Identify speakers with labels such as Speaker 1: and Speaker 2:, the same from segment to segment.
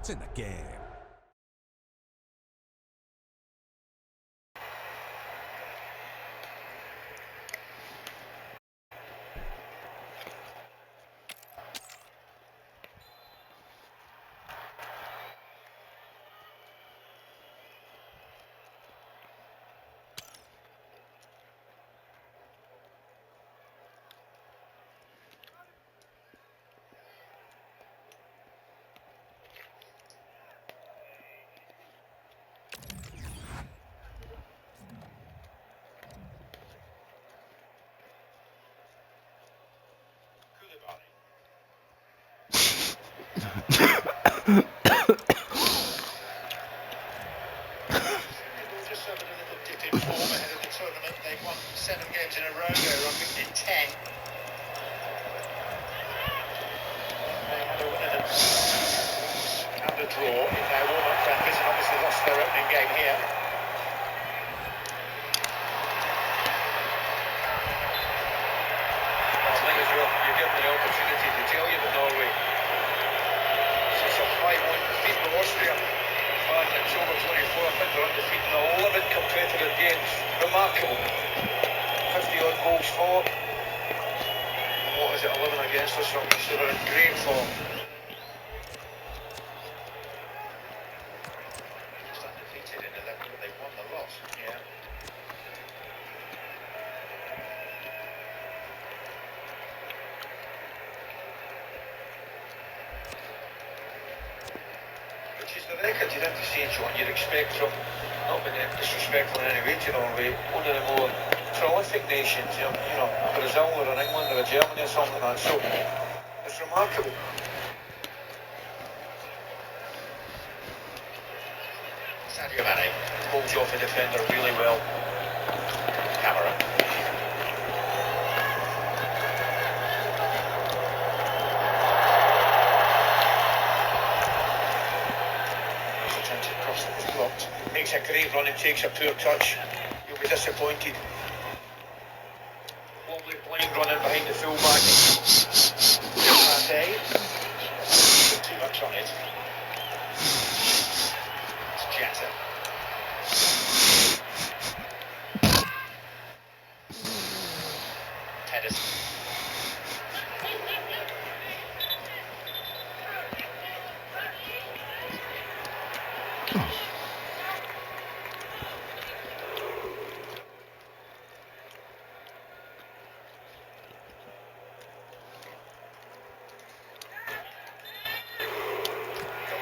Speaker 1: It's in the game.
Speaker 2: They've won 7 games in a row, they're unbeaten in 10. They had a win and a draw in their warm-up friendlies and obviously lost their opening game here. Well, I think as well, you're given the opportunity to tell you that Norway since a 5-1 defeat to Austria back in October 24, I think they're undefeated in 11 competitive games. Remarkable. 50-odd goals for. What is it, 11 against or something? So they're in great form. Just undefeated in 11, but they've won the lot. Yeah. Which is the record you'd have to say, John, you'd expect from, not being disrespectful in any way to Norway, one of the more prolific nations, you know, Brazil or an England or a Germany or something like that, so it's remarkable. Sadio Mane holds off a defender really well. Camera. Attempts to cross that was blocked. Makes a great run and takes a poor touch. You'll be disappointed. Lovely blind run in behind the fullback. Too much on it. It's Jatta. Pedersen.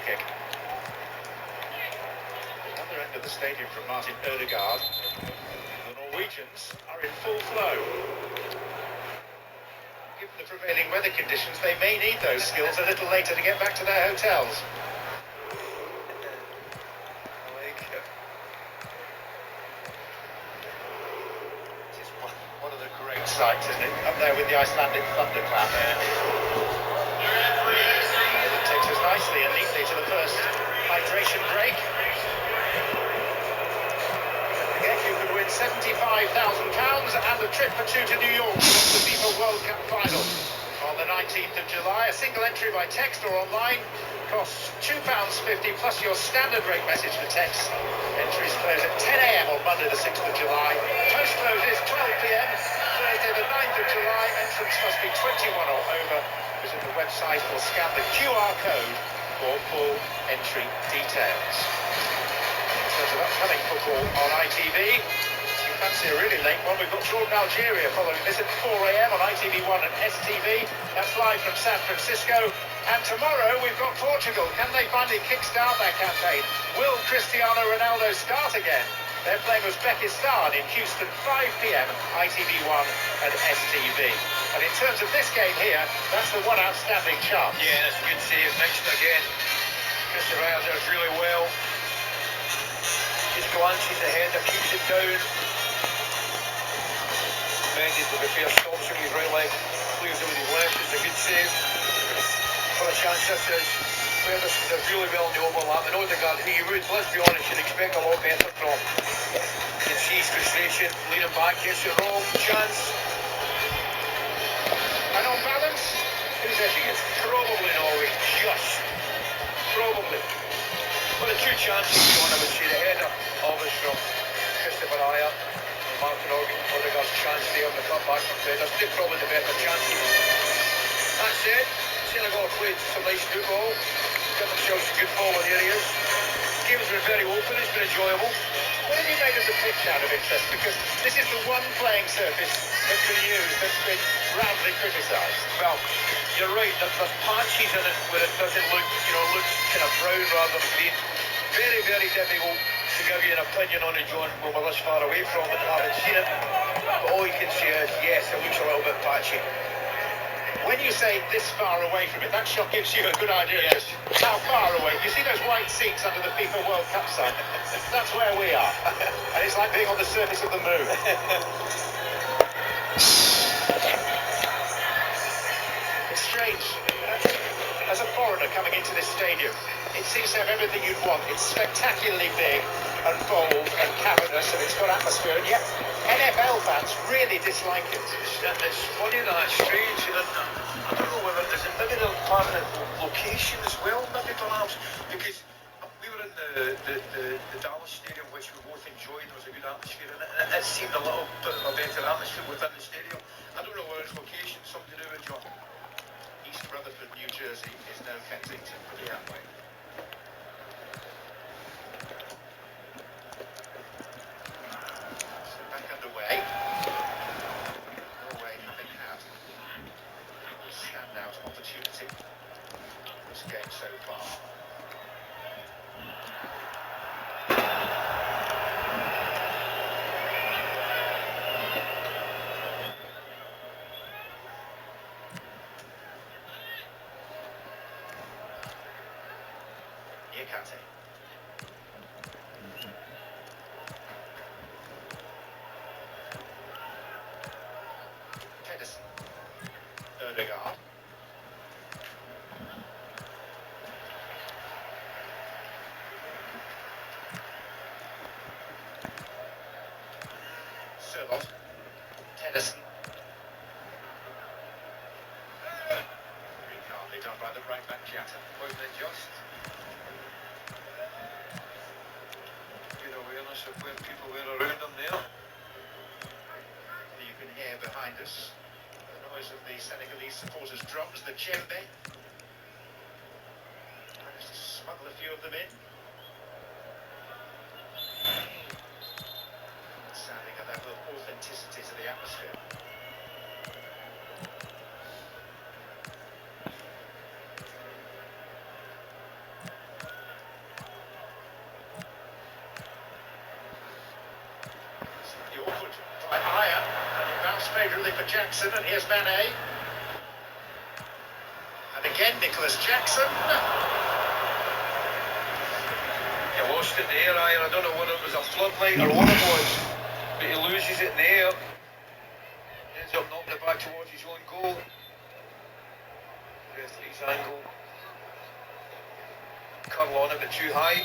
Speaker 2: Kick. Other end of the stadium from Martin Ødegaard. The Norwegians are in full flow. Given the prevailing weather conditions, they may need those skills a little later to get back to their hotels. This is one of the great sights, isn't it? Up there with the Icelandic thunderclap. Takes us nicely and neatly to the first hydration break. Again, you could win £75,000 and a trip for 2 to New York to watch the FIFA World Cup final on the 19th of July. A single entry by text or online costs £2.50 plus your standard rate message for text. Entries close at 10 a.m. on Monday the 6th of July. Post closes 12 p.m. Thursday the 9th of July. Entrance must be 21 or over. Visit the website or scan the QR code for full entry details. In terms of upcoming football on ITV, if you fancy a really late one, we've got Jordan Algeria following this at 4 a.m. on ITV1 and STV. That's live from San Francisco. And tomorrow we've got Portugal. Can they finally kickstart their campaign? Will Cristiano Ronaldo start again? They're playing Uzbekistan in Houston, 5 p.m, ITV1 and STV. And in terms of this game here, that's the one outstanding chance. Yeah, that's a good save. Mentioned again. Cristiano Ronaldo does really well. Just glances ahead, keeps it down. Mendes with a fair stops with his right leg, clears over his left. It's a good save. For a chance, this is Pedersen does really well in the overlap. And Ødegaard, who you would, let's be honest, you'd expect a lot better from. You can see his frustration, leaning back, gets it wrong, chance. And on balance, who's edging it? Probably Norway, just. Probably.
Speaker 1: chances, John, I would say. The header, obviously, from Christopher Ayer. Martin Odegaard's chance there on the cutback from Peders. Did probably the better chances. That said, Senegal played some nice football. Got themselves some good forward areas. Game's been very open, it's been enjoyable.
Speaker 2: What have you made of the pitch out of interest? Because this is the one playing surface that's been used that's been roundly criticised.
Speaker 1: Well, you're right, there's patches in it where it doesn't look, looks kind of brown rather than green. Very, very difficult to give you an opinion on it, John, when we're this far away from it and haven't seen it. But all you can say is, yes, it looks a little bit patchy.
Speaker 2: When you say this far away from it, that shot gives you a good idea of just how far away. You see those white seats under the FIFA World Cup sign? That's where we are. And it's like being on the surface of the moon. It's strange. As a foreigner coming into this stadium, it seems to have everything you'd want. It's spectacularly big and bold and cavernous, and it's got atmosphere, and yet NFL fans really dislike it.
Speaker 1: It's funny that, it's strange. I don't know whether there's maybe a permanent location as well, maybe perhaps, because we were in the Dallas Stadium, which we both enjoyed. There was a good atmosphere, and it seemed a little bit of a better atmosphere within the stadium. I don't know whether it's location, something to do with John.
Speaker 2: East Rutherford, New Jersey is no Kensington, put it that way. So back underway. Norway having had a standout opportunity this game so far. Yakate. Pedersen. L3gacy. Sørloth. Pedersen. Very calmly done by the right back Jatta.
Speaker 1: Wasn't it just? Good awareness of where people were around them there.
Speaker 2: You can hear behind us the noise of the Senegalese supporters' drums, the djembe. Managed to smuggle a few of them in. Sounding a level of authenticity to the atmosphere. Slightly awkward by Ayer, and it bounced favourably for Jackson, and here's Mané. And again, Nicholas Jackson.
Speaker 1: He lost it there, Ayer. I don't know whether it was a floodlight or what it was, but he loses it there. Ends up knocking it back towards his own goal. Referee's angle. Curl on a bit too high.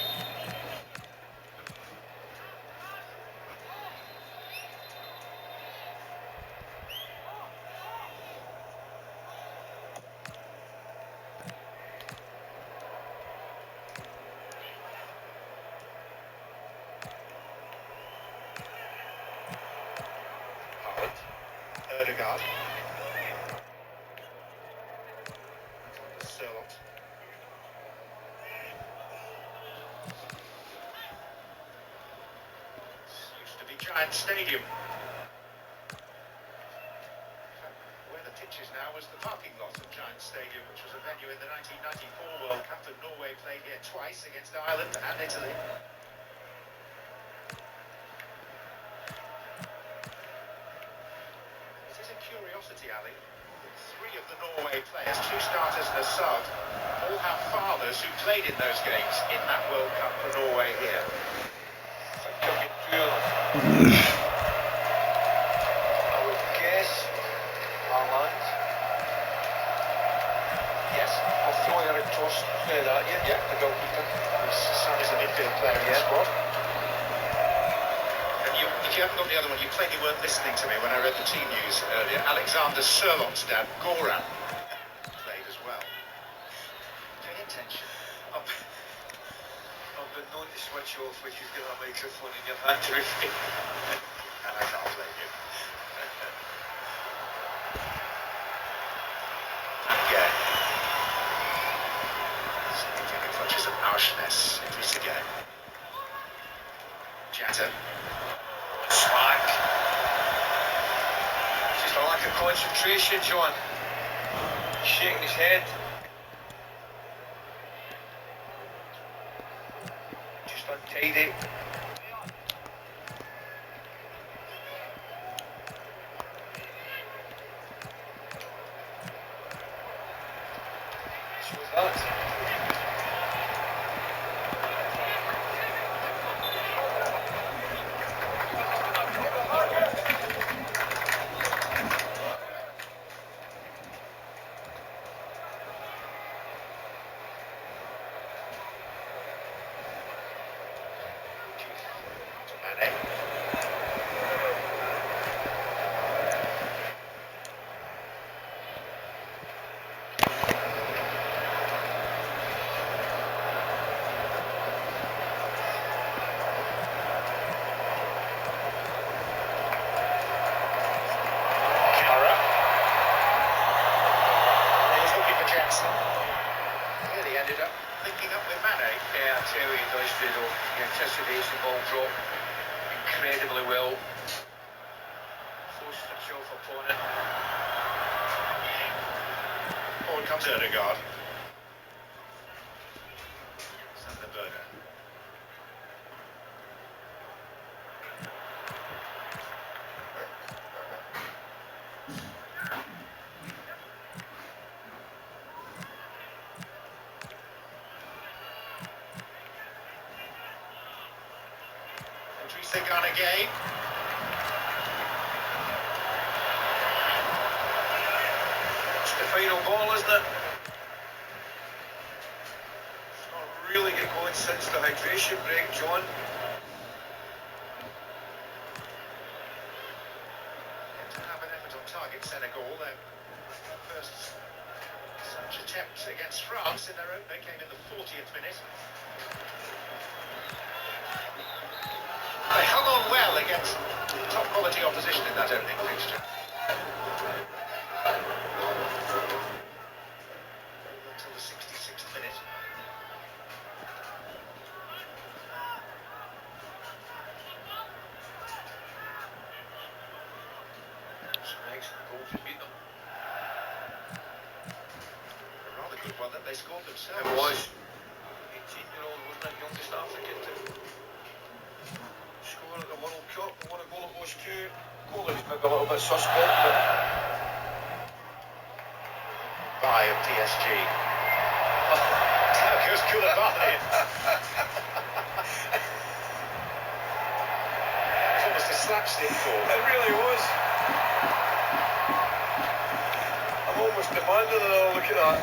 Speaker 2: L3gacy. Sørloth. Used to be Giant Stadium. Where the pitch is now was the parking lot of Giant Stadium, which was a venue in the 1994 World Cup, and Norway played here twice against Ireland and Italy. Curiosity, Ali. Three of the Norway players, two starters and a sub, all have fathers who played in those games in that World Cup for Norway here.
Speaker 1: I would guess Haaland.
Speaker 2: Yes.
Speaker 1: I'll throw Eric Toss at you.
Speaker 2: Yeah, the goalkeeper. His son is a midfield player in the squad. If you haven't got the other one, you plainly weren't listening to me when I read the team news earlier. Alexander Sørloth's dad, Goran, played as well. Pay attention. Up in
Speaker 1: known to switch off when you've got a microphone in your hand, Ruthie.
Speaker 2: And I can't blame you. Again. Taking touches of harshness. It is again. Jatta.
Speaker 1: Smack. Just a lack of concentration, John. Shaking his head. Just untidy. So that.
Speaker 2: Really ended up linking up with Mane.
Speaker 1: Yeah, I tell you, he does do though. He anticipates the ball drop incredibly well. Forced himself upon it.
Speaker 2: Forward comes L3ga. Sanderberger. L3gacy again.
Speaker 1: It's the final ball, isn't it? It's not really get going since the hydration break, John.
Speaker 2: To have an effort on target, Senegal. Their first such attempt against France in their opener came in the 40th minute. They hung on well against top quality opposition in that opening fixture. Until the 66th minute.
Speaker 1: It's an excellent goal to beat them.
Speaker 2: A rather good one that they scored themselves.
Speaker 1: It was. 18-year-old, wasn't it? Youngest African to score at the World Cup. And what a goal it was too. Goal was maybe a little bit suspect, but
Speaker 2: By of PSG. Turcos Koulibaly. It's almost a slapstick goal.
Speaker 1: it really was. I'm almost demanding another look at that.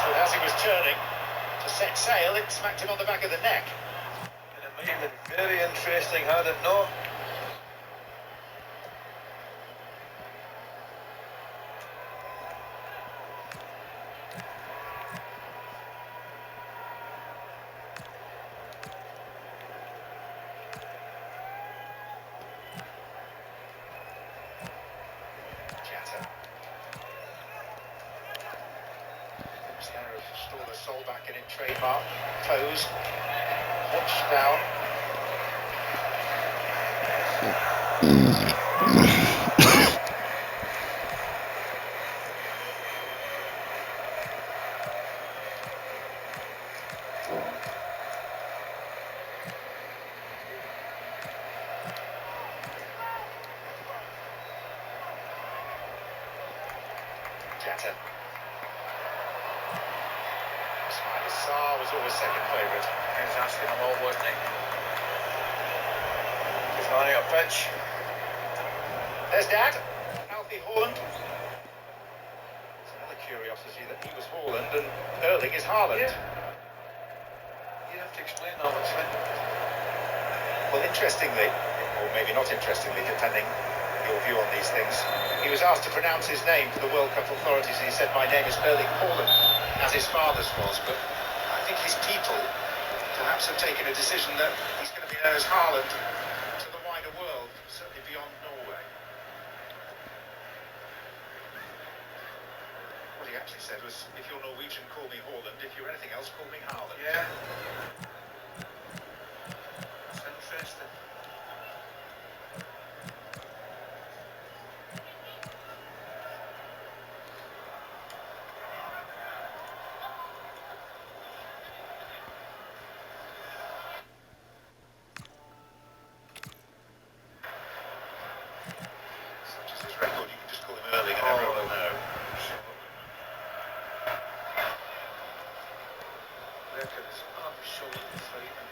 Speaker 2: But as he was turning to set sail, it smacked him on the back of the neck.
Speaker 1: And it might have been very interesting had it not.
Speaker 2: Jatta. Cristiano restored the soul back in trademark pose. Watch down. Jetta. Ismail Sarr was always second favourite.
Speaker 1: He was asking a lot, wasn't he? He's running a pitch.
Speaker 2: There's Dad, Alfie Haaland. It's another curiosity that he was Haaland and Erling is Haaland.
Speaker 1: Yeah. You have to explain that, what's it?
Speaker 2: Well, interestingly, or maybe not interestingly, depending your view on these things, he was asked to pronounce his name for the World Cup authorities and he said, "My name is Erling Haaland," as his father's was. But I think his people perhaps have taken a decision that he's going to be known as Haaland to the wider world, certainly beyond Norway. What he actually said was, "If you're Norwegian, call me Haaland. If you're anything else, call me Haaland."
Speaker 1: Yeah. It's interesting.
Speaker 2: Such as his record, you can just call him Erling and everyone will know.
Speaker 1: Record is absolutely frightening,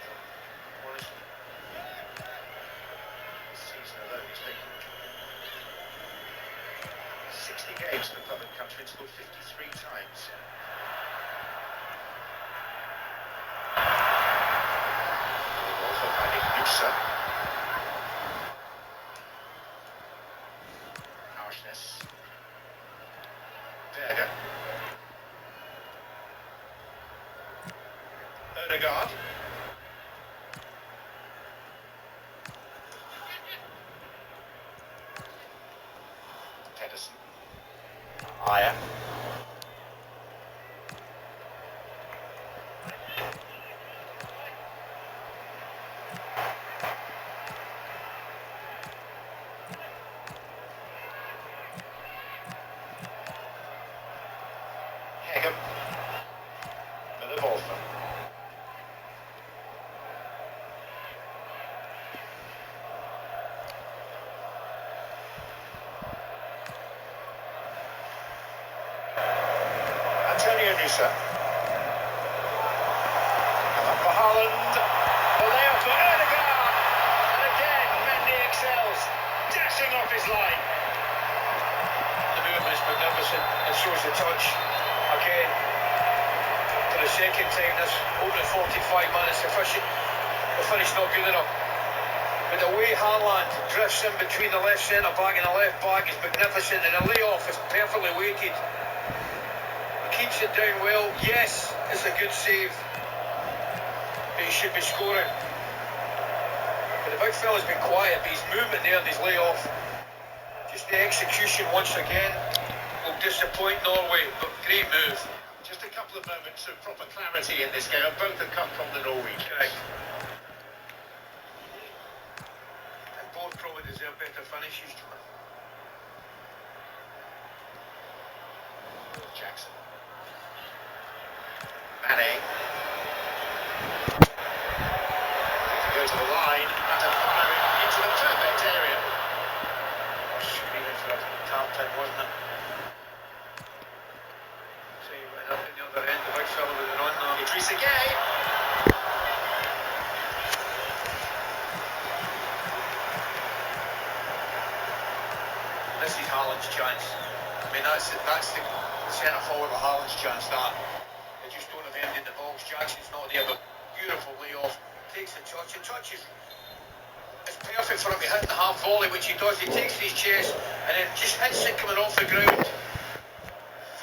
Speaker 1: honestly.
Speaker 2: This season alone, he's taken 60 games for club and country and scored 53 times. Also finding Nusa. Harshness. Berger. Ødegaard. Pedersen. Ayer. Hegem. Miller-Wolfer. Antonio Nusa. Up for Haaland. The layoff for Ødegaard. And again, Mendy excels, dashing off his line.
Speaker 1: The movement's magnificent and shows the touch. Again, for the second time this opening 45 minutes, the finish not good enough. But the way Haaland drifts in between the left centre back and the left back is magnificent, and the layoff is perfectly weighted. Keeps it down well. Yes, it's a good save, but he should be scoring. But the big fella's been quiet, but his movement there and his layoff, just the execution once again will disappoint Norway, but great move.
Speaker 2: Just a couple of moments of proper clarity in this game. Both have come from the Norwegians.
Speaker 1: Correct. And both probably deserve better finishes.
Speaker 2: Jackson. Mane. To go to the line and to fire it into the perfect area.
Speaker 1: Screaming for a tap in, wasn't it? So he went up in the other end, the big fella with the run now.
Speaker 2: Idrissa Gueye.
Speaker 1: This is Haaland's chance. I mean, that's the centre forward of Haaland's chance, that. They just don't have anything in the box. Jackson's not there, but beautiful layoff. Takes the touch. The touch is perfect for him to hit the half volley, which he does. He takes his chest and then just hits it coming off the ground.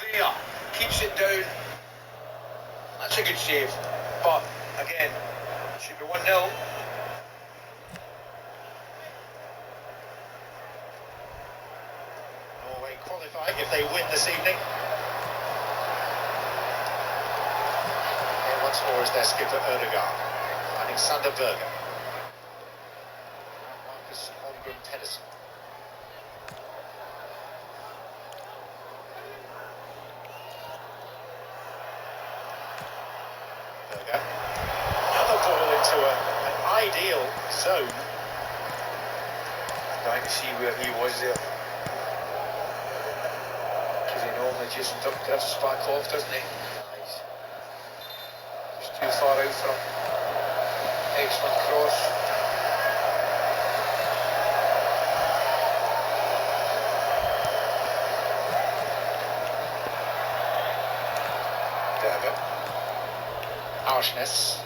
Speaker 1: There. Keeps it down. That's a good save. But, again, it should be 1-0.
Speaker 2: Norway qualify if they win this evening. that, or is their skipper Erdegaard? I think Sander Berger. Marcus Holmgren Pedersen. Berger. Another ball into an ideal zone.
Speaker 1: I can see where he was there. Because he normally just drifts back off, doesn't he? Nice. Just too far out for him. Excellent cross.
Speaker 2: Berger. Auschness.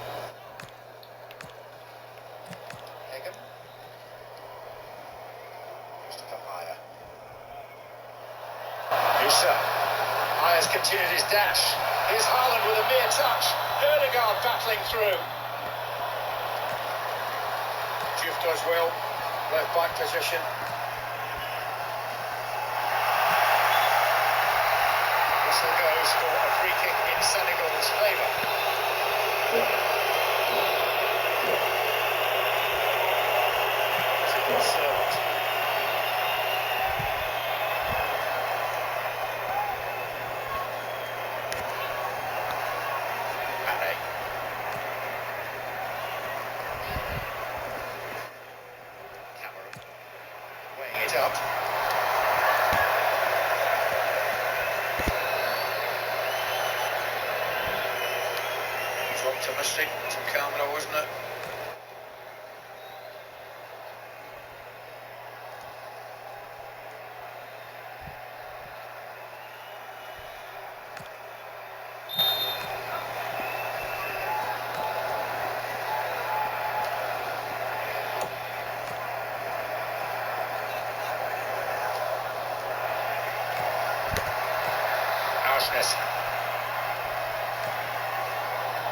Speaker 2: Hagen. Myers continued his dash. Here's Haaland with a mere touch. Erdegaard battling through.
Speaker 1: Juve does well. Left back position.
Speaker 2: Whistle goes for a free kick in Senegal's favour. It's a good servant. Up.
Speaker 1: It's optimistic from camera, wasn't it?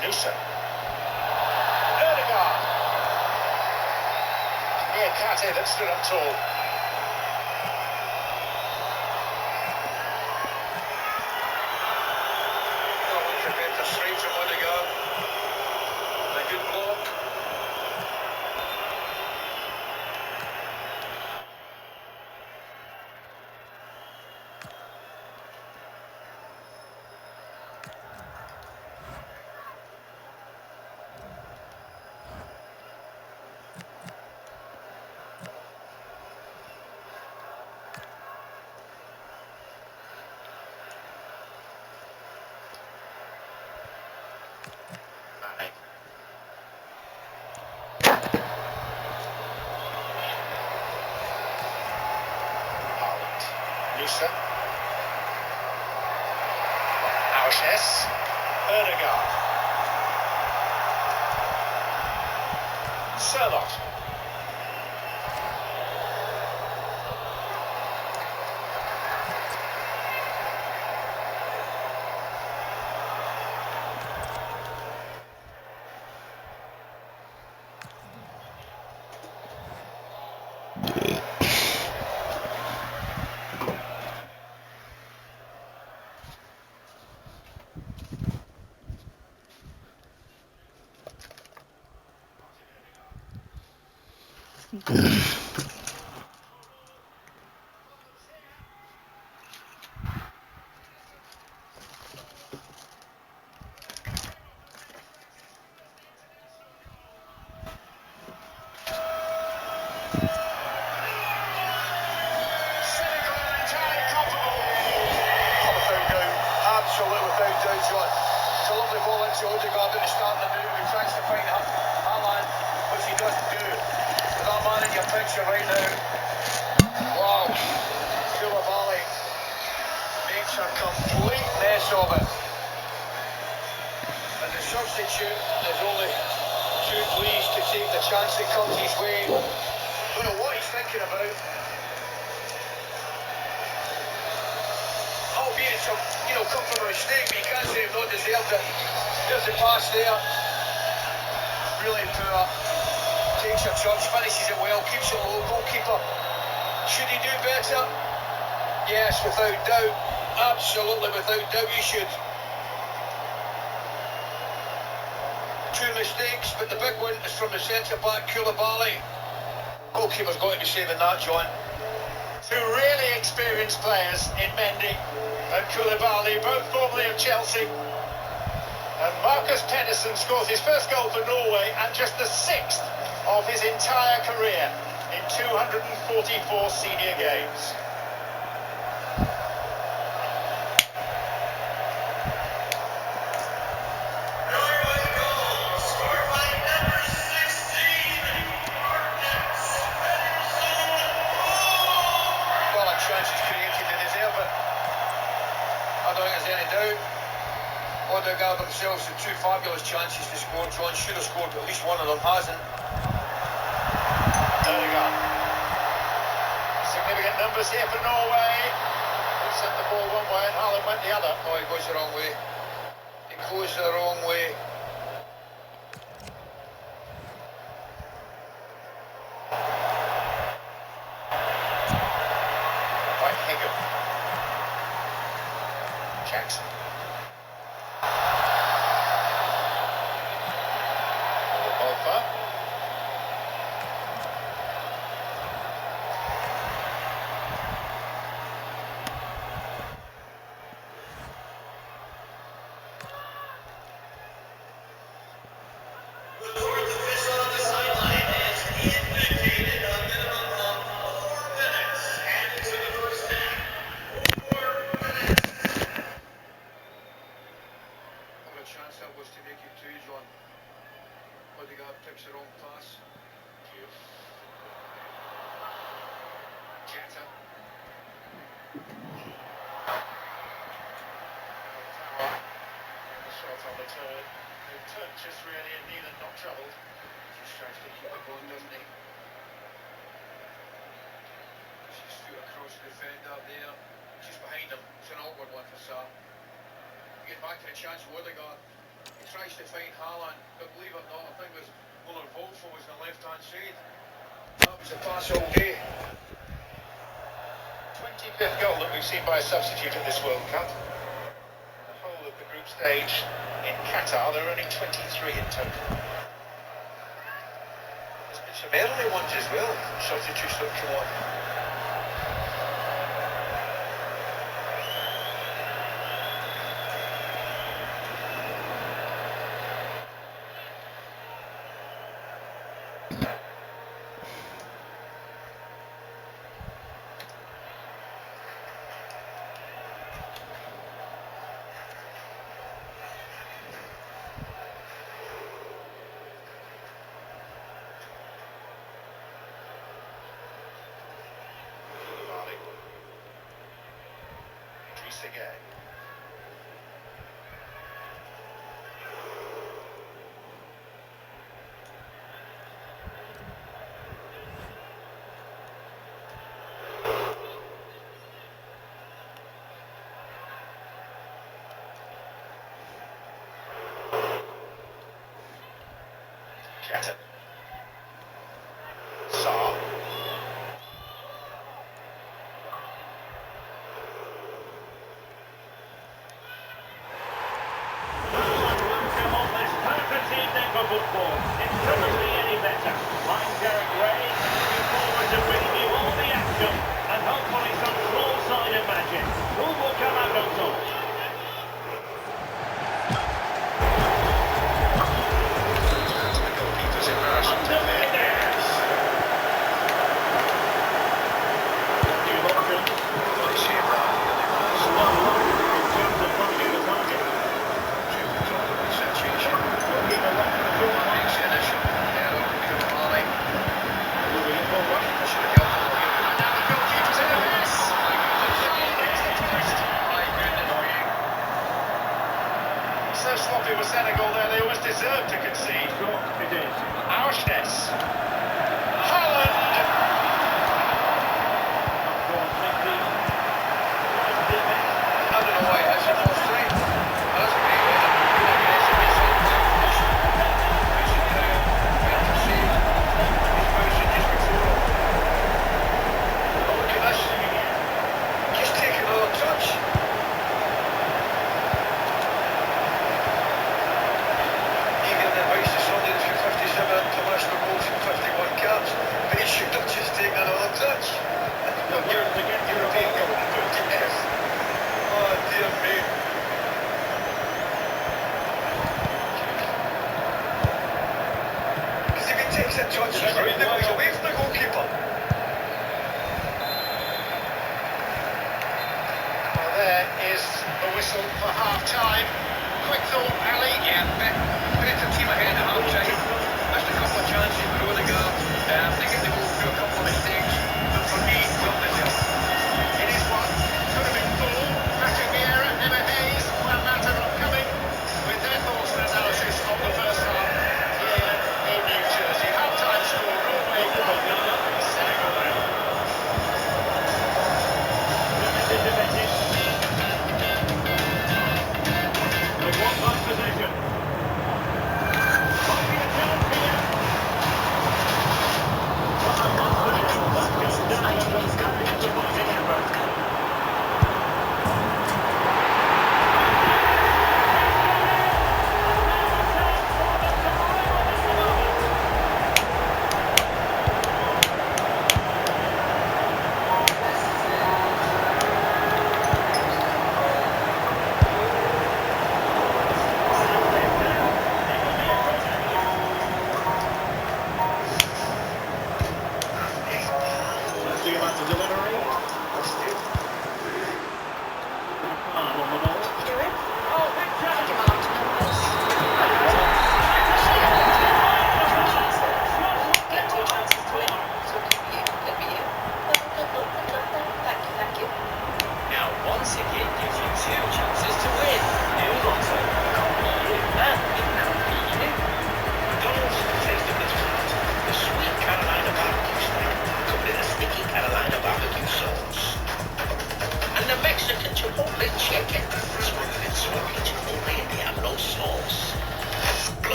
Speaker 2: Nusa. Erdegaard. Near Kate that stood up tall.
Speaker 1: Oh, look a better straight from Odegaard. And a good block.
Speaker 2: Nusa. Auschness. Erdegaard. Sherlock.
Speaker 1: Without doubt, John. It's a lovely ball into Odegaard at the start of the move. He tries to find Haaland, which he doesn't do. With that man in your picture right now. Wow. Koulibaly makes a complete mess of it. And the substitute, there's only too pleased to take the chance that comes his way. Don't know what he's thinking about. Albeit some, come from a mistake, but you can't say they've not deserved it. There's the pass there. Really poor. Takes a touch, finishes it well, keeps it low. Goalkeeper. Should he do better? Yes, without doubt. Absolutely without doubt he should. 2 mistakes, but the big one is from the centre-back, Koulibaly. Goalkeeper's got to be saving that, John.
Speaker 2: Two really experienced players in Mendy and Koulibaly, both formerly of Chelsea. And Marcus Pedersen scores his first goal for Norway and just the 6th of his entire career in 244 senior games.
Speaker 1: Chances created, they deserve it. I don't think there's any doubt. Odegaard themselves had 2 fabulous chances to score. John should have scored, but at least one of them hasn't.
Speaker 2: Odegaard. Significant numbers here for Norway. He sent the ball one way and Haaland went the other.
Speaker 1: Oh, he goes the wrong way. He goes the wrong way.
Speaker 2: Jackson.
Speaker 1: Chance that was to make it 2, John. Odegaard picks the wrong pass.
Speaker 2: Jetta. The shot on the turn. The touch is really in need and not troubled.
Speaker 1: Just tries to keep it going, doesn't he? Just threw across the defender there. Just behind him. It's an awkward one for Sarr. Get back to a chance with Odegaard. He tries to find Haaland, but believe it or not, I think it was Muller Volfo was on the left-hand side. That was a pass all day.
Speaker 2: 25th goal that we've seen by a substitute at this World Cup. The whole of the group stage in Qatar, there are only 23 in total.
Speaker 1: There's been some early ones as well. Substitutes that come on.
Speaker 2: Again. Jetta. Sarr.
Speaker 3: Football. It couldn't be any better. I'm Derek Ray, looking forward to bringing you all the action and hopefully some small-sided magic. Who will come out on top?
Speaker 2: The goalkeeper's embarrassing to there.
Speaker 3: New options.
Speaker 2: I see it right.
Speaker 3: In terms of punching the target. Looking along the goal. Moving it forward.
Speaker 2: Now the goalkeeper's in a mess. So sloppy with Senegal there, they almost deserved to concede.
Speaker 3: Shot it is.
Speaker 2: Auschness. Haaland.
Speaker 1: I don't know why it hasn't lost three. That's a great one. Just take another touch. Even the advice takes it, touches round the way, away from the goalkeeper.
Speaker 2: Well, there is the whistle for half-time. Quick thought, Ali.
Speaker 1: Yeah, better team ahead at half time. Missed a couple of chances with Odegaard. They get to go through a couple of mistakes, but for me, well deserved.
Speaker 2: It is one. Could have been full. Patrick Vieira, Emma Hayes, Juan Mata upcoming with their thoughts and analysis of the first half here in New Jersey. Half-time score, Broadway 1, Senegal 0.
Speaker 3: With one last possession. Might be a chance here. Well, and once again, that goes down as a very disappointing effort.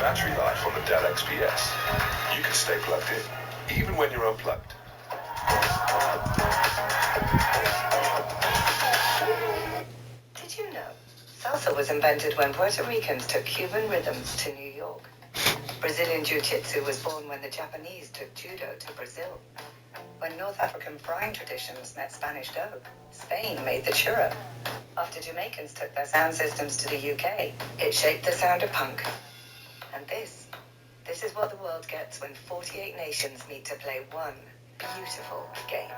Speaker 4: Battery life on the Dell XPS. You can stay plugged in, even when you're unplugged.
Speaker 5: Did you know salsa was invented when Puerto Ricans took Cuban rhythms to New York? Brazilian jiu-jitsu was born when the Japanese took judo to Brazil. When North African frying traditions met Spanish dough, Spain made the churro. After Jamaicans took their sound systems to the UK, it shaped the sound of punk. And this is what the world gets when 48 nations meet to play one beautiful game.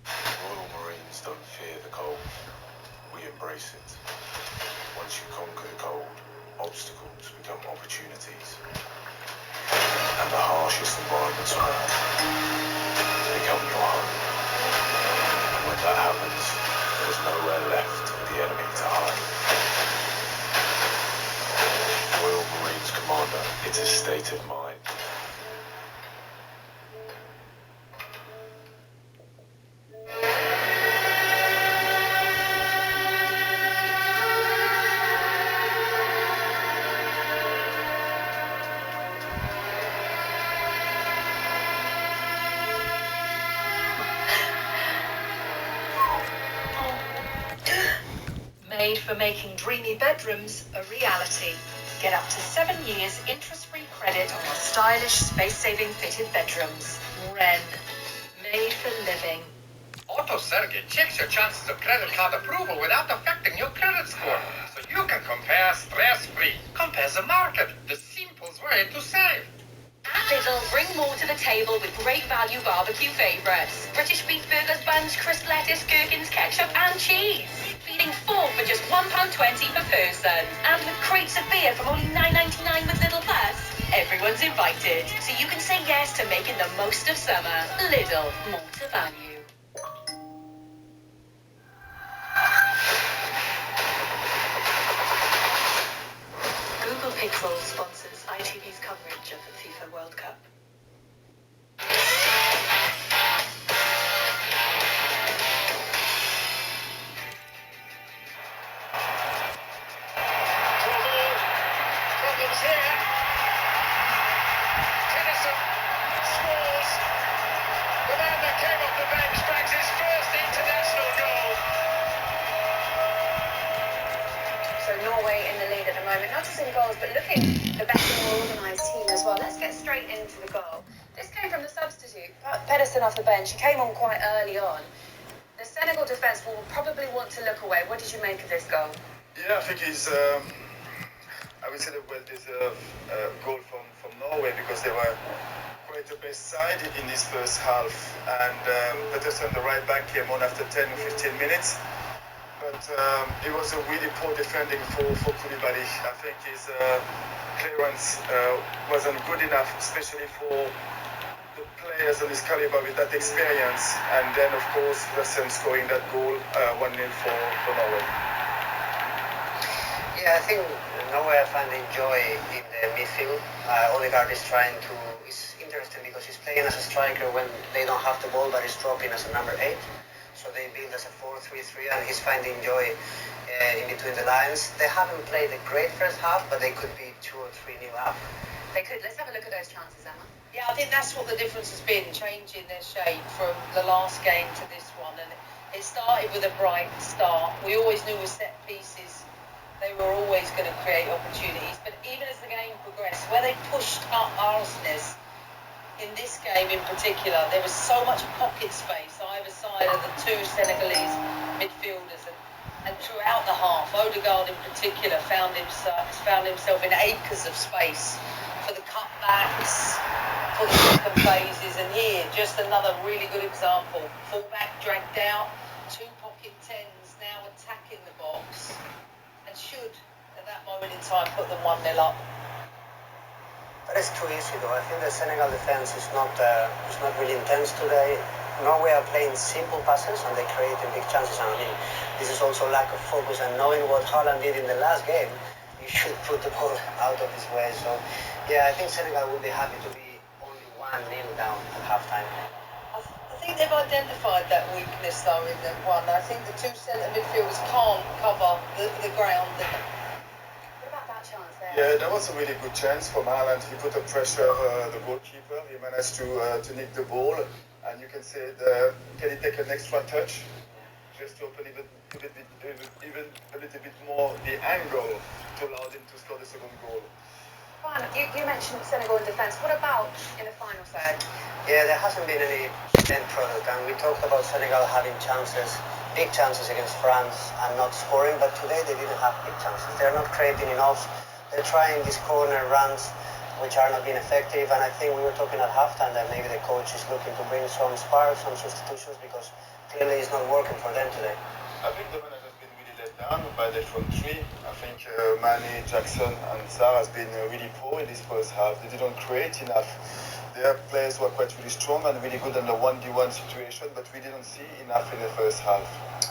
Speaker 4: Royal Marines don't fear the cold. We embrace it. Once you conquer the cold, obstacles become opportunities. And the harshest environments on Earth become your home. And when that happens, there's nowhere left for the enemy to hide. Royal Marines Commander, it's a state of mind.
Speaker 6: Made for making dreamy bedrooms a reality. Get up to 7 years interest-free credit on your stylish, space-saving fitted bedrooms. Wren. Made for living.
Speaker 2: AutoSergit checks your chances of credit card approval without affecting your credit score, so you can compare stress-free. Compares the market, the simplest way to save.
Speaker 6: At Lidl, bring more to the table with great value barbecue favourites. British beef burgers, buns, crisp lettuce, gherkins, ketchup and cheese. Feeding 4 for just £1.20 per person. And with crates of beer from only £9.99 with Lidl Plus. Everyone's invited, so you can say yes to making the most of summer. Lidl, more to value. Google Pixel sponsors ITV's coverage of the FIFA World Cup.
Speaker 2: Problems here. Tennyson scores. The man that came off the bench bags his first international goal.
Speaker 5: So Norway in the lead at the moment.
Speaker 7: moment, not just in goals, but looking the better, more organised team as well. Let's get straight into the goal. This came from the substitute, Pedersen off the bench. He came on quite early on. The Senegal defence will probably want to look away. What did you make of this goal?
Speaker 8: Yeah, I think he's, I would say, a well-deserved goal from Norway, because they were quite the best side in this first half, and Pedersen, the right back, came on after 10 or 15 minutes. But it was a really poor defending for Koulibaly. I think his clearance wasn't good enough, especially for the players of his caliber with that experience. And then, of course, Pedersen scoring that goal, 1-0 for Norway.
Speaker 9: Yeah, I think Norway are finding joy in the midfield. Odegaard is it's interesting because he's playing as a striker when they don't have the ball, but he's dropping as a number 8. So they build as a 4-3-3, and he's finding joy in between the lines. They haven't played a great first half, but they could be 2 or 3-0 up.
Speaker 7: They could. Let's have a look at those chances, Emma.
Speaker 10: Yeah, I think that's what the difference has been, changing their shape from the last game to this one. And it started with a bright start. We always knew with set pieces they were always going to create opportunities. But even as the game progressed, where they pushed up Arsenal's, in this game in particular, there was so much pocket space either side of the two Senegalese midfielders, and throughout the half, Odegaard in particular found himself in acres of space for the cutbacks, for the second phases, and here just another really good example. Fullback dragged out, 2 pocket 10s now attacking the box, and should at that moment in time put them 1-0 up.
Speaker 9: But it's too easy, though. I think the Senegal defense is not really intense today. Norway are playing simple passes, and they're creating big chances. And I mean, this is also lack of focus, and knowing what Haaland did in the last game, you should put the ball out of his way. So, yeah, I think Senegal will be happy to be only 1-0 down at halftime.
Speaker 10: I think they've identified that weakness, though, in the one. I think the 2 centre midfielders can't cover the ground.
Speaker 8: Yeah, that was a really good chance from Haaland. He put the pressure the goalkeeper. He managed to nick the ball, and you can say, can he take an extra touch just to open even a little bit more the angle to allow him to score the second goal.
Speaker 7: Juan, you mentioned Senegal in defence. What about in the final third?
Speaker 9: Yeah, there hasn't been any end product, and we talked about Senegal having chances, big chances against France, and not scoring, but today they didn't have big chances. They're not creating enough. They're trying these corner runs, which are not being effective, and I think we were talking at halftime that maybe the coach is looking to bring some sparks, some substitutions, because clearly it's not working for them today.
Speaker 8: I think the manager has been really let down by the front 3. I think Mane, Jackson and Sarr has been really poor in this first half. They didn't create enough. Their players were quite really strong and really good in the 1v1 situation, but we didn't see enough in the first half.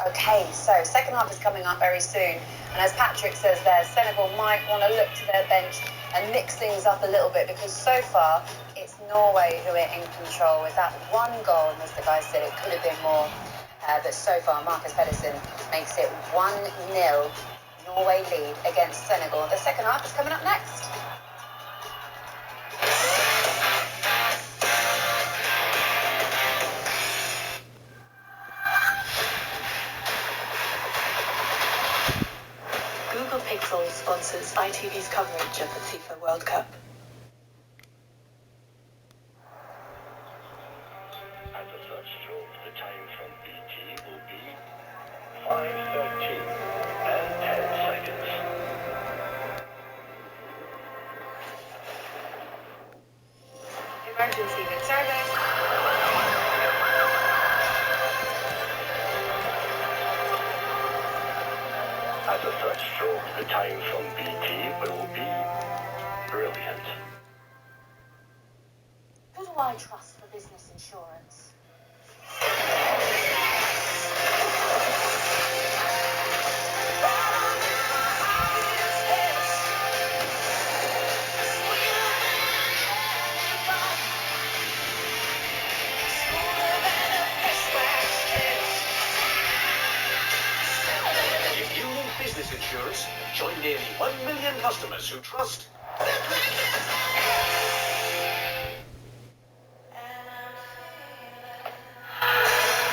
Speaker 7: Okay, so second half is coming up very soon, and as Patrick says there, Senegal might want to look to their bench and mix things up a little bit, because so far it's Norway who are in control with that 1 goal. As the guy said, it could have been more, but so far Marcus Pedersen makes it 1-0 Norway lead against Senegal. The second half is coming up next.
Speaker 11: Pixel sponsors ITV's coverage of the FIFA World Cup.
Speaker 3: At the first stroke, the time from BT will be 5:13 and 10 seconds.
Speaker 7: Emergency with service.
Speaker 3: At the third stroke, the time from BT will be brilliant.
Speaker 7: Who do I trust for business insurance?
Speaker 12: If you need business insurance, join nearly 1 million customers who trust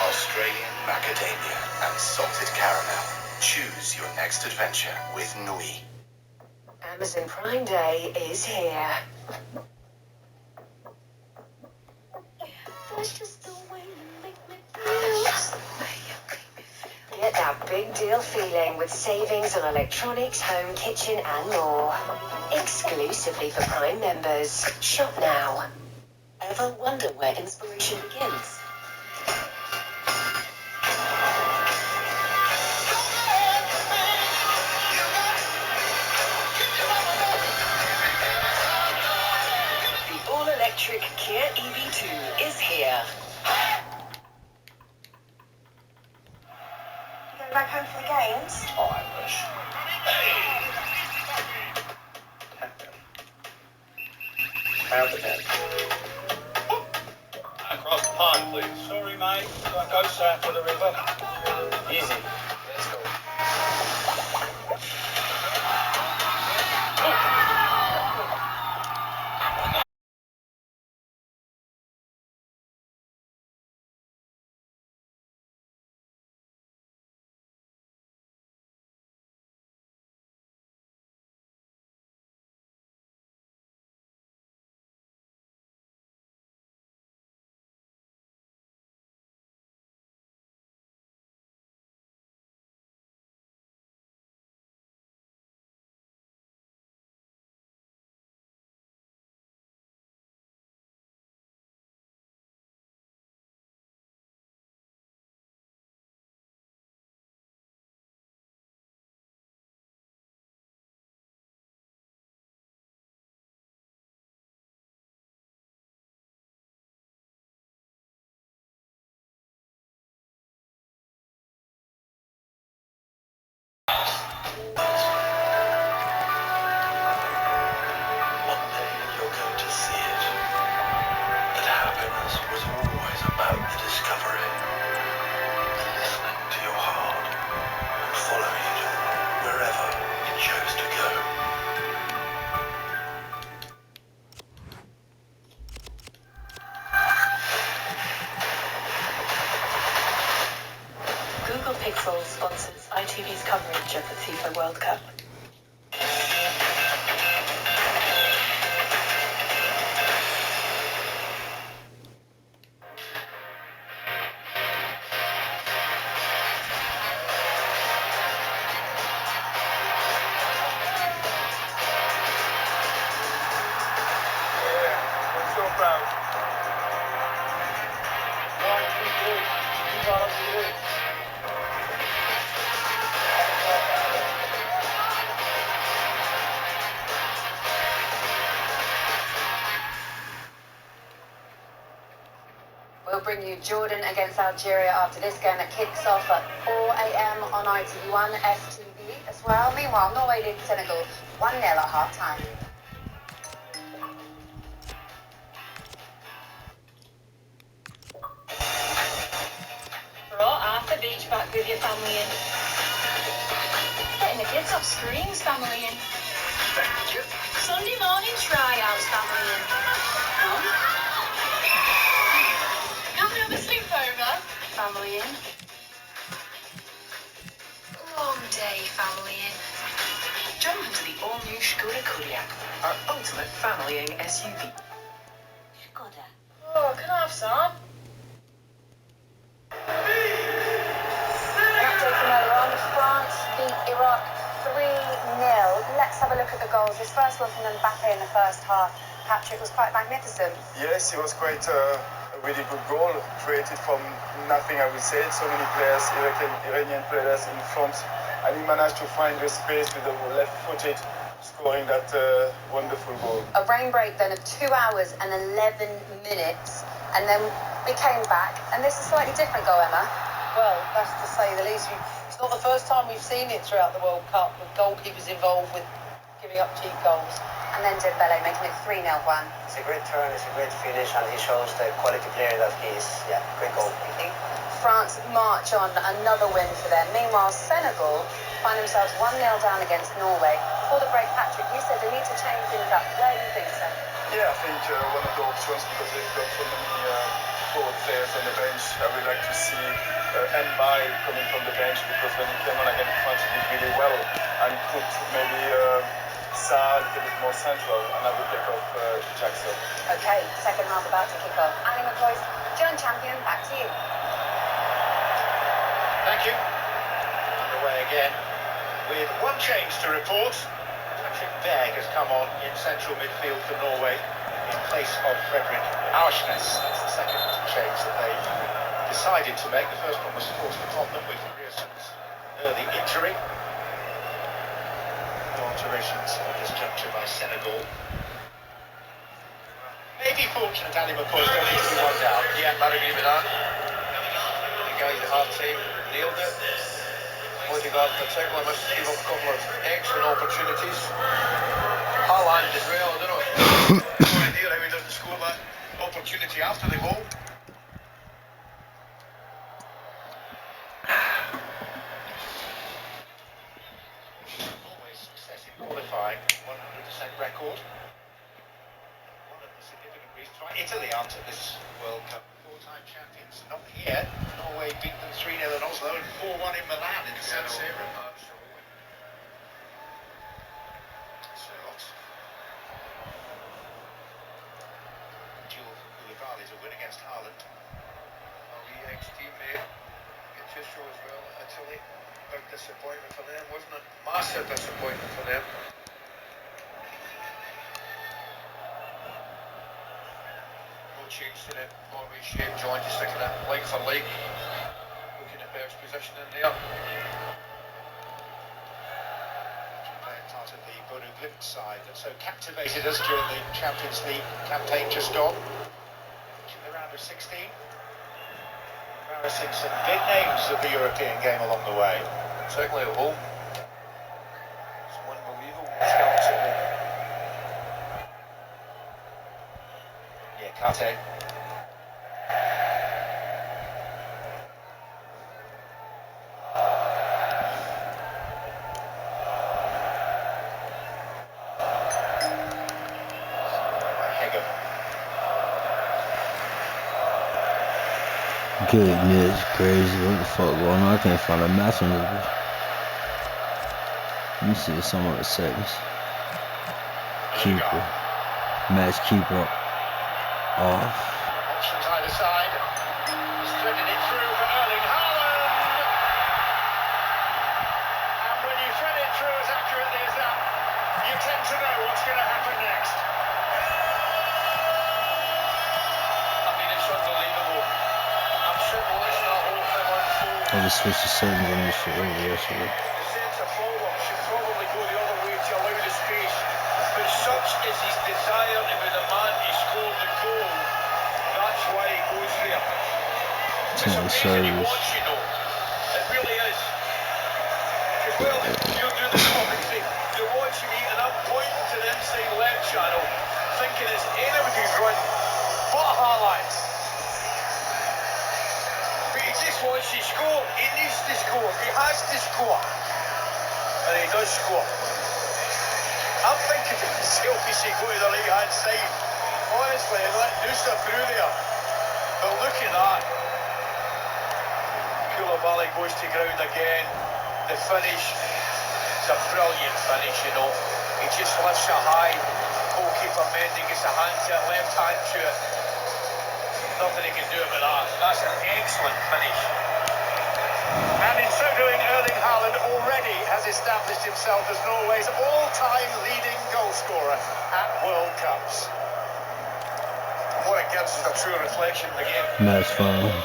Speaker 13: Australian macadamia and salted caramel. Choose your next adventure with Nui.
Speaker 5: Amazon Prime Day is here. That's just the way you make me feel. Get that big deal feeling with savings on electronics, home, kitchen and more. Exclusively for Prime members. Shop now. Ever wonder where inspiration begins? The all-electric Kia EV2 is here.
Speaker 7: You going back home for the games?
Speaker 1: Oh, I wish. Have the pen. Across the pond, please. Sorry, mate. Don't go south of the river. Easy. Let's go.
Speaker 11: Google Pixel sponsors ITV's coverage of the FIFA World Cup.
Speaker 8: I'm so proud. 1, 2, 3. Keep on up to it.
Speaker 7: We'll bring you Jordan against Algeria after this game that kicks off at 4 a.m. on ITV1 STV as well. Meanwhile, Norway leads Senegal 1-0 at half-time.
Speaker 6: Right, half the beach back with your family in. Getting the kids off screens, family in.
Speaker 12: Thank you.
Speaker 6: Sunday morning tryouts, family in. Come. Can we have a sleepover? Family in. Long day, family in.
Speaker 5: Jump into the all-new Skoda Kodiaq, our ultimate familying SUV. Skoda.
Speaker 6: Oh, can I have some?
Speaker 7: An update from earlier on. France beat Iraq 3-0. Let's have a look at the goals. This first one from Mbappe in the first half. Patrick was quite magnificent.
Speaker 8: Yes, it was quite a really good goal, created from nothing, I would say. So many players, Iranian players in front, and he managed to find the space with the left-footed, scoring that wonderful goal.
Speaker 7: A rain break then of 2 hours and 11 minutes, and then we came back, and this is a slightly different goal, Emma.
Speaker 10: Well, that's to say the least. It's not the first time we've seen it throughout the World Cup with goalkeepers involved with giving up cheap goals.
Speaker 7: And then Dembele making it 3-0 one.
Speaker 9: It's a great turn, it's a great finish, and he shows the quality player that he is. Yeah, great goal.
Speaker 7: France march on another win for them. Meanwhile, Senegal find themselves 1-0 down against Norway. Before the break, Patrick, you said they need to change things up. Where do you think so?
Speaker 8: Yeah, I think one of the options, because they've got so many forward players on the bench, I would like to see Mbaye coming from the bench, because when he came on against France, he did really well, and put maybe Sarr a little bit more central, and I will pick up Jackson.
Speaker 7: Okay, second half about to kick off. Ali McCoy's Joint Champion, back to you.
Speaker 2: Thank you. Underway again with one change to report. Patrick Berg has come on in central midfield for Norway in place of Fredrik Aursnes. That's the second change that they decided to make. The first one was forced upon them with Grierson's early injury. No alterations at this juncture by Senegal. Maybe fortunate Ali McCoy's going to be one down. Yeah, I'd agree with that. The guys at half team nailed it. Odegaard in particular must give up a couple of excellent opportunities. Haaland as well, I don't know. No idea how he doesn't score that opportunity after the goal. Always success in qualifying, 100% record. One of the significant reasons why Italy aren't at this World Cup. Four-time champions, not here. Norway beat them 3-0 in Oslo and 4-1 in Milan in San Siro. Duel for Koulibaly to win against Haaland.
Speaker 1: Ali ex-teammate, Gattuso as well, Italy. Big disappointment for them, wasn't it? Massive disappointment for them.
Speaker 2: No change to the Norway shape joint, just looking at leg for leg. Looking at Berg's position in there. Part of the Bodo Glimt side that so captivated us during the Champions League campaign just gone. In the round of 16. Embarrassing some big names of the European game along the way. Certainly at home. Some unbelievable scouts at home. Yeah, Kate.
Speaker 14: Goodness crazy, what the fuck going on? I can't find a match on this. Let me see some of the settings. Keeper. Match keeper off.
Speaker 2: Options either side. He's threading it through for Erling Haaland. And when you thread it through as accurately as that, you tend to know what's going to happen next. I mean, it's unbelievable. I'm certain it's not all for one fool.
Speaker 14: I just switched the settings on this shit earlier.
Speaker 1: The centre forward should probably go the other way to allow the space. But such is his desire to be the man to score the goal. That's why he goes there. It's amazing he wants, you know. It really is. Because, well, you're doing the commentary, you're watching me, and I'm pointing to the inside left channel, thinking it's anybody's run but Haaland. But he just wants to score. He needs to score. He has to score. And he does score. I'm thinking to myself, he should go to the right-hand side. Honestly, and let Noosa through there. But look at that. Koulibaly goes to ground again. The finish, it's a brilliant finish, you know. He just lifts it high. Goalkeeper Mendy gets a hand to it, left hand to it. Nothing he can do about that. That's an excellent finish.
Speaker 2: And in so doing, Erling Haaland already has established himself as Norway's all-time leading goal scorer at World Cups.
Speaker 1: And what it gives is a true reflection of the game.
Speaker 14: Match fine.
Speaker 2: 3,000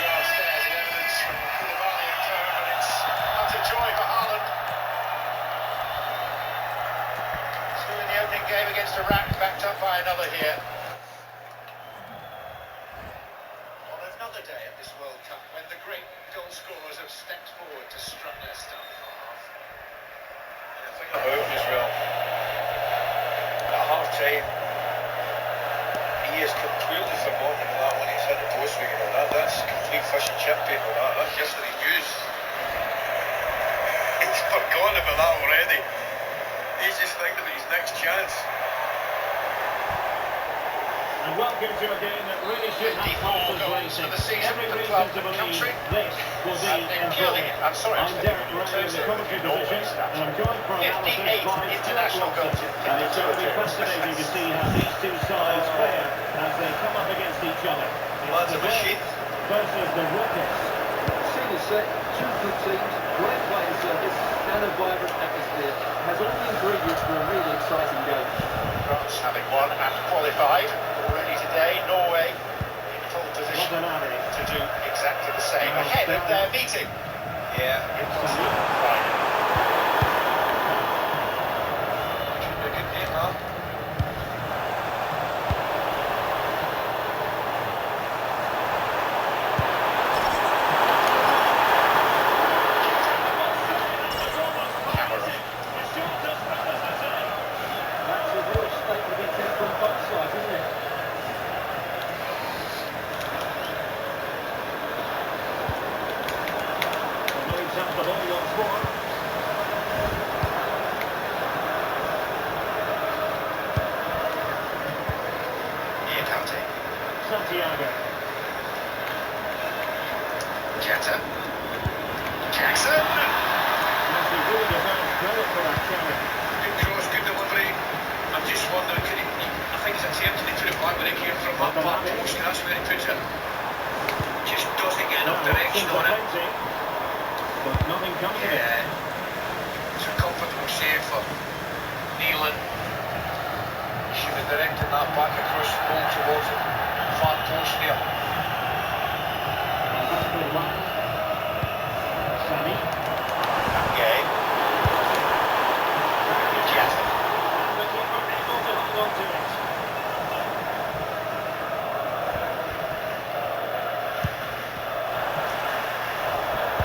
Speaker 2: yard stairs in evidence from Koulibaly in turn, but it's utter joy for Haaland. Still in the opening game against Iraq, backed up by another here. Another day at this World Cup when the great goal scorers have stepped forward to strut their stuff.
Speaker 1: And the thing about him as well, at half time, he is completely forgotten that when he's hit the post, you know, that's complete fish and chip paper, that's yesterday's news. He's forgotten about that already. He's just thinking of his next chance.
Speaker 3: And welcome to a game that really should have pulses racing. Every reason to believe this will be a draw. I'm Derek Ray in the commentary position, and I'm joined for analysis by
Speaker 2: international goals.
Speaker 3: And it's going to be fascinating to see how these two sides fare as they come up against each other. It's the best versus the Rockets.
Speaker 15: Scene is set, two good teams, great playing service, and a vibrant atmosphere. Has all the ingredients for a really exciting game.
Speaker 2: France having won and qualified already today. Norway in full position to do exactly the same ahead of their meeting. Yeah, it was Friday.
Speaker 1: Should be a good game, huh?
Speaker 15: That's a real statement of intent from both sides, isn't it?
Speaker 3: Moves up the ball once more. Santiago.
Speaker 2: Jetta. Jackson.
Speaker 3: Yes, he really deserves credit for that challenge.
Speaker 1: Good cross, good delivery. I'm just wondering, I think he's attempting to put it back where it came from, that far post, and that's where he puts it. Just doesn't get enough direction on it.
Speaker 3: But nothing comes of it.
Speaker 1: Yeah. It's a comfortable save for Nealon. He should have directed that back across the goal towards the far post there.
Speaker 3: Sammy.
Speaker 2: Okay. Jetta.
Speaker 3: And the keeper able to hold on to it.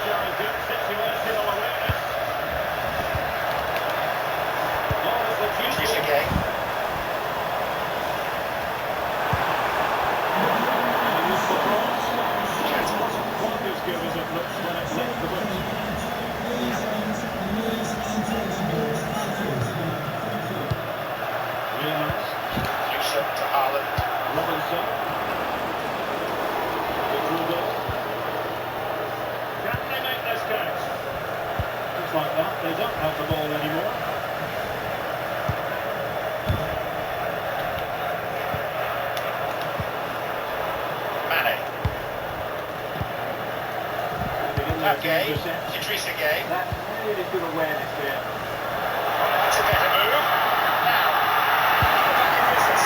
Speaker 3: Showing good situational awareness. Ball is the
Speaker 2: He's again.
Speaker 3: quite as good as it looks when it's left the boot. Williams.
Speaker 2: Yusuf to Haaland.
Speaker 3: Robinson. Rodrigo. Can they make this count? Just like that, they don't have the ball anymore.
Speaker 2: Mane. Okay.
Speaker 3: Intercept.
Speaker 2: Idris again.
Speaker 15: That's really good awareness there.
Speaker 2: It's a better move. Now, back in business.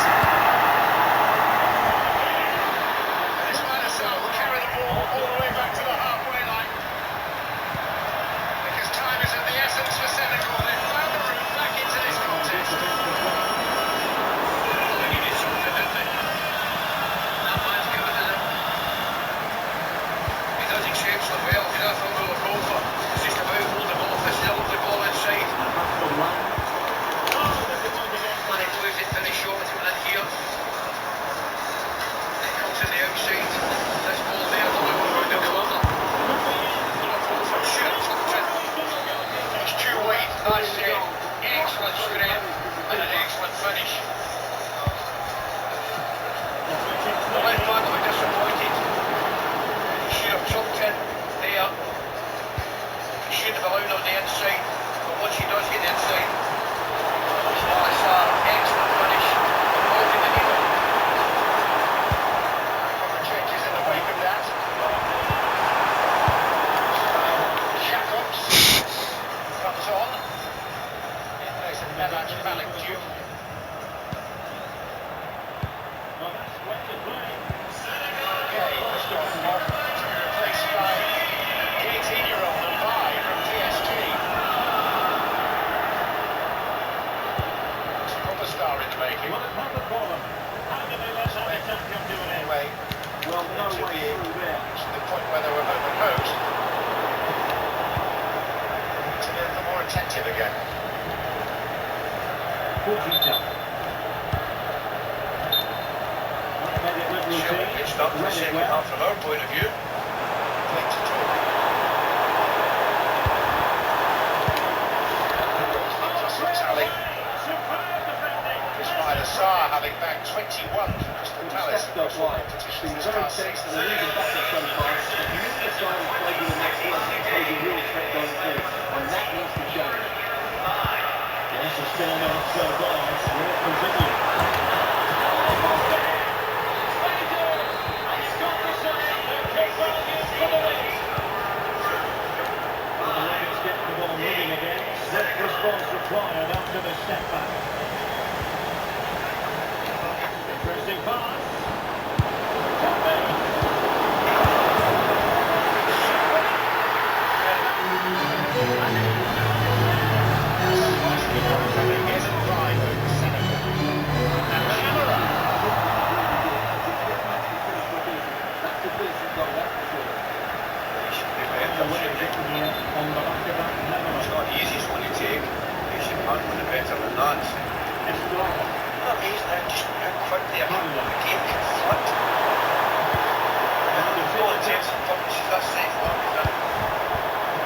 Speaker 2: And it's Madison will carry the ball all the way back to the halfway line. Because time is of the essence for Senegal. They've found the route back into this contest.
Speaker 1: They needed something, didn't they? That man's given it. He does exceptionally well. He does a little rover. It's just about holding the ball, the ball inside. And he plays it, finish shot, it's coming in here. It comes in the outside. This ball there, the little round the corner. Liverpool for sure, something.
Speaker 2: It's too wide. That's it. Excellent strength and an excellent finish.
Speaker 1: The left back will be disappointed. He should have chucked in there. He shouldn't have allowed on the inside. But once he does get the inside, that's an excellent finish. Avoiding the needle.
Speaker 2: Cover changes in the wake of that. Jacobs comes on. In place of Mehmet Malik Diouf.
Speaker 3: Well, that's splendid play.
Speaker 2: Okay, just off to be replaced by the 18-year-old Mbaye from PSG. Superstar in the making.
Speaker 3: Well, it's not the problem. How did they let that attack come to an end?
Speaker 2: Anyway,
Speaker 15: Well, no
Speaker 2: to
Speaker 15: way
Speaker 2: be
Speaker 15: through there.
Speaker 2: to the point where they were at the post. To be a little more attentive again.
Speaker 3: Fujita. That made it look
Speaker 1: Sure,
Speaker 3: routine.
Speaker 1: pitched up for the
Speaker 3: Read it
Speaker 1: second
Speaker 3: well.
Speaker 1: half from our point of view.
Speaker 2: Playing to talk. Tally.
Speaker 3: Superb defending.
Speaker 2: Ismail Assar having bagged 21 from Crystal
Speaker 15: quiet. It's been very tense and they're even back at so far. But neither side has played with enough work to pose a real threat going forward. And that needs to change.
Speaker 3: Yes, there's still a minute to go. Will it continue? Moving again. Swift response required after the setback. Interesting pass.
Speaker 1: It's not the easiest one to take. He should have one better than that. I'm amazed how quickly a game can flip. For all intents and purposes, that second one was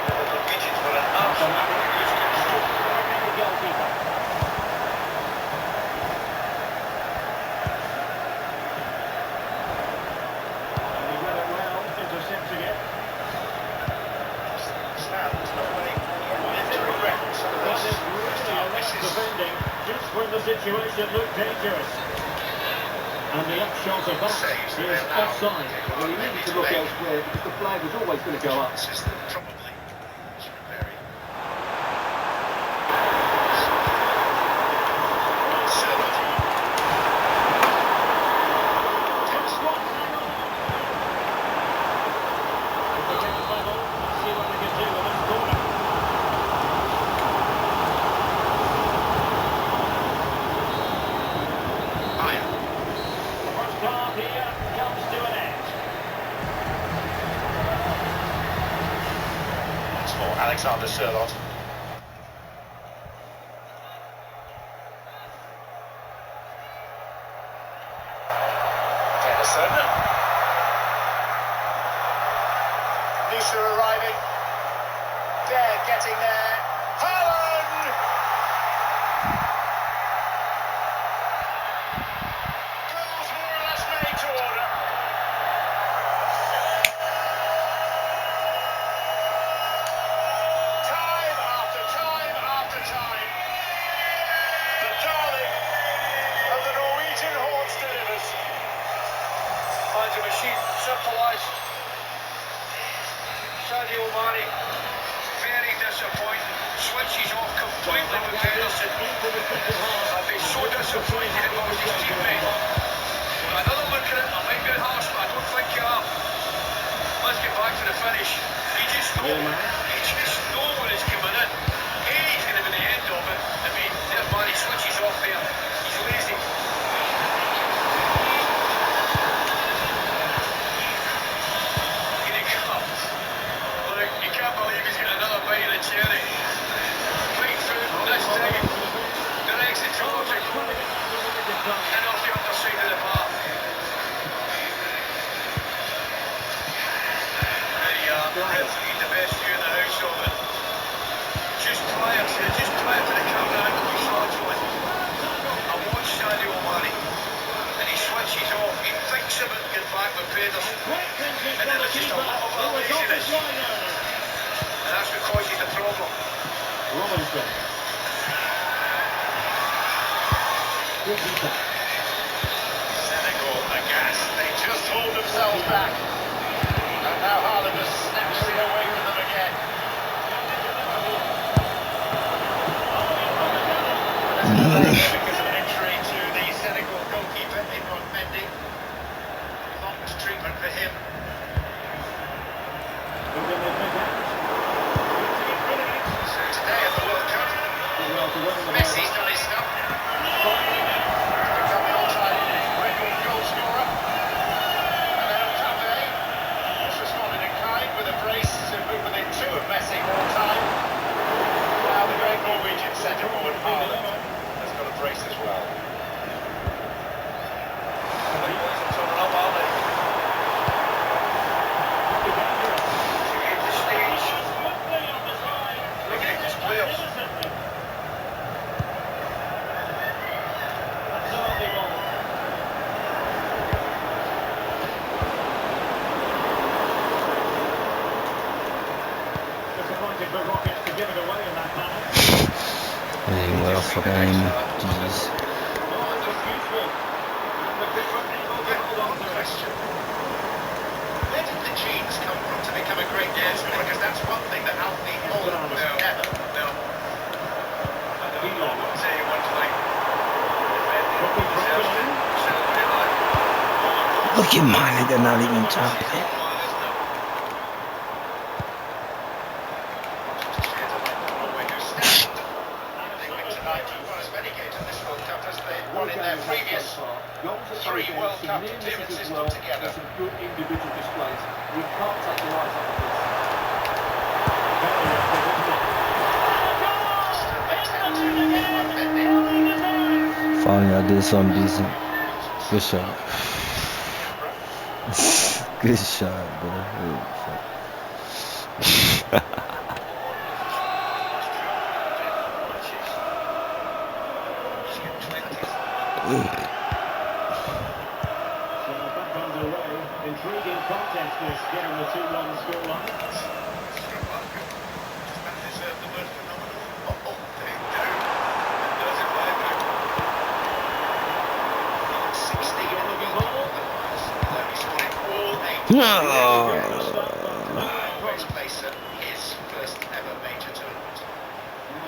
Speaker 1: the Norwegians were in absolute lose control.
Speaker 3: And he read it well, intercepting it. Defending just when the situation looked dangerous. And the upshot of that is offside.
Speaker 15: Well, he needed to look elsewhere because the flag was always going to go up.
Speaker 2: Alexander Sørloth. Henderson. Nisha arriving. Dare getting there. Haaland! Goals more or less made to order.
Speaker 1: Finds a machine, simple as Sadio Mane, very disappointing, switches off completely with Henderson. I'd be so disappointed if I was his teammate. Another look at it, I might be harsh, but I don't think you are. Let's get back to the finish. He just knows when it's coming in. He's going to be the end of it. I mean, there's Mane switches off there. He's lazy. Cherry. Right through this time. Directs it towards it. And off the other side of the park. There you are. Definitely the best view in the house of it. Just prior to the camera angle we saw it on. I watched Sadio Mane. And he switches off. He thinks about getting back with Pedersen. And then there's just a lot of laziness. And that's what causes the problem.
Speaker 3: Robinson.
Speaker 2: Senegal aghast. They just hold themselves back. And now Haaland has snatched it away from them again. Because of an injury to the Senegal goalkeeper, Imran Mendy. Prompt treatment for him. Today at the World Cup, Messi's done his stuff. Become the all-time record goal scorer. And then Mbappe has responded in kind with a brace to move within two of Messi all time. Now the great Norwegian centre forward Haaland has got a brace
Speaker 3: the Rockets to give it away in that manner.
Speaker 14: Hey, well, fucking aim. Jesus.
Speaker 3: Oh, it was useful. And the keeper able to hold on to it.
Speaker 2: Where did the genes come from to become a great goalscorer? Because that's one thing that Alfie Holland was never.
Speaker 1: No.
Speaker 3: Skilla.
Speaker 1: I'll tell you one thing.
Speaker 3: Looking broken in.
Speaker 14: Look at mine, they're not even jumping.
Speaker 2: Three World Cup appearances put together.
Speaker 15: Some good individual displays. We can't take the eyes off of this.
Speaker 14: Finally, I did something decent. Good shot. Good shot, bro.
Speaker 3: Intriguing contest this, getting the 2-1 scoreline.
Speaker 2: His first ever major tournament.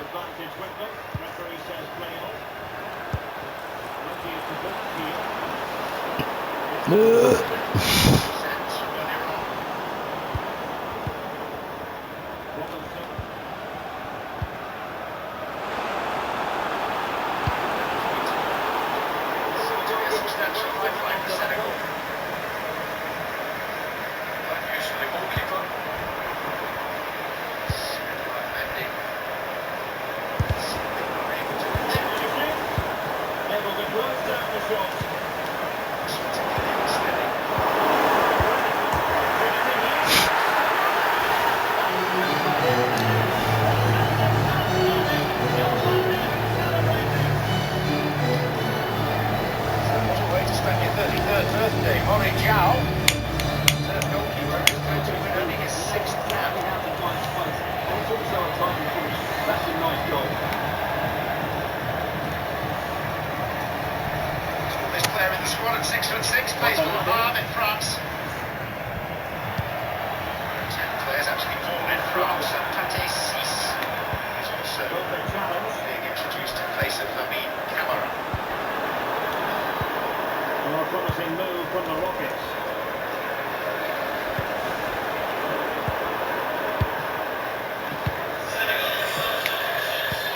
Speaker 3: Advantage with them. Referee says play on. Promising move from the Rockets.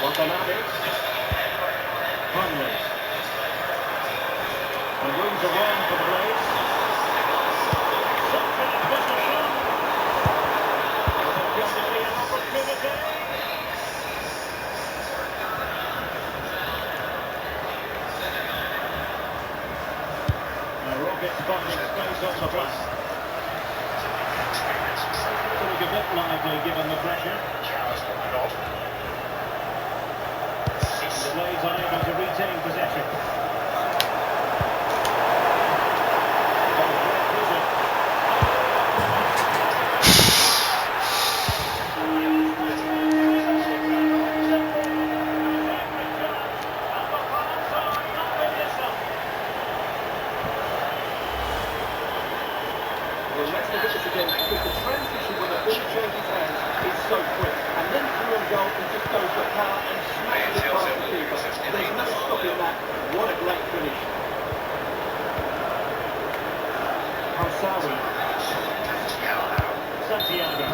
Speaker 3: Watanabe. Conley. And room to run for the Blades. Something in position. There's going to be an opportunity. Rockets finding space on the bus. Looking a bit lively given the pressure. The Blades unable to retain possession. Santiago.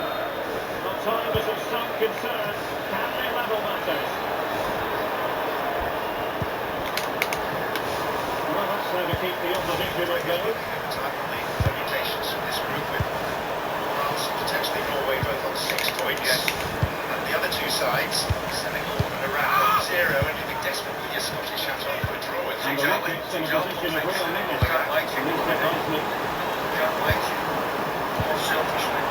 Speaker 3: Not time is of some concern. Can they level matters? Well, that's how to keep the opposition at bay.
Speaker 2: Permutations from this group with France, potentially Norway, both on 6 points. And the other two sides, Senegal and Iran on 0, and you'll be desperate with your Scottish hat on for a draw.
Speaker 3: And the Rockets in a position of real menace.
Speaker 1: Can't wait. More selfishly.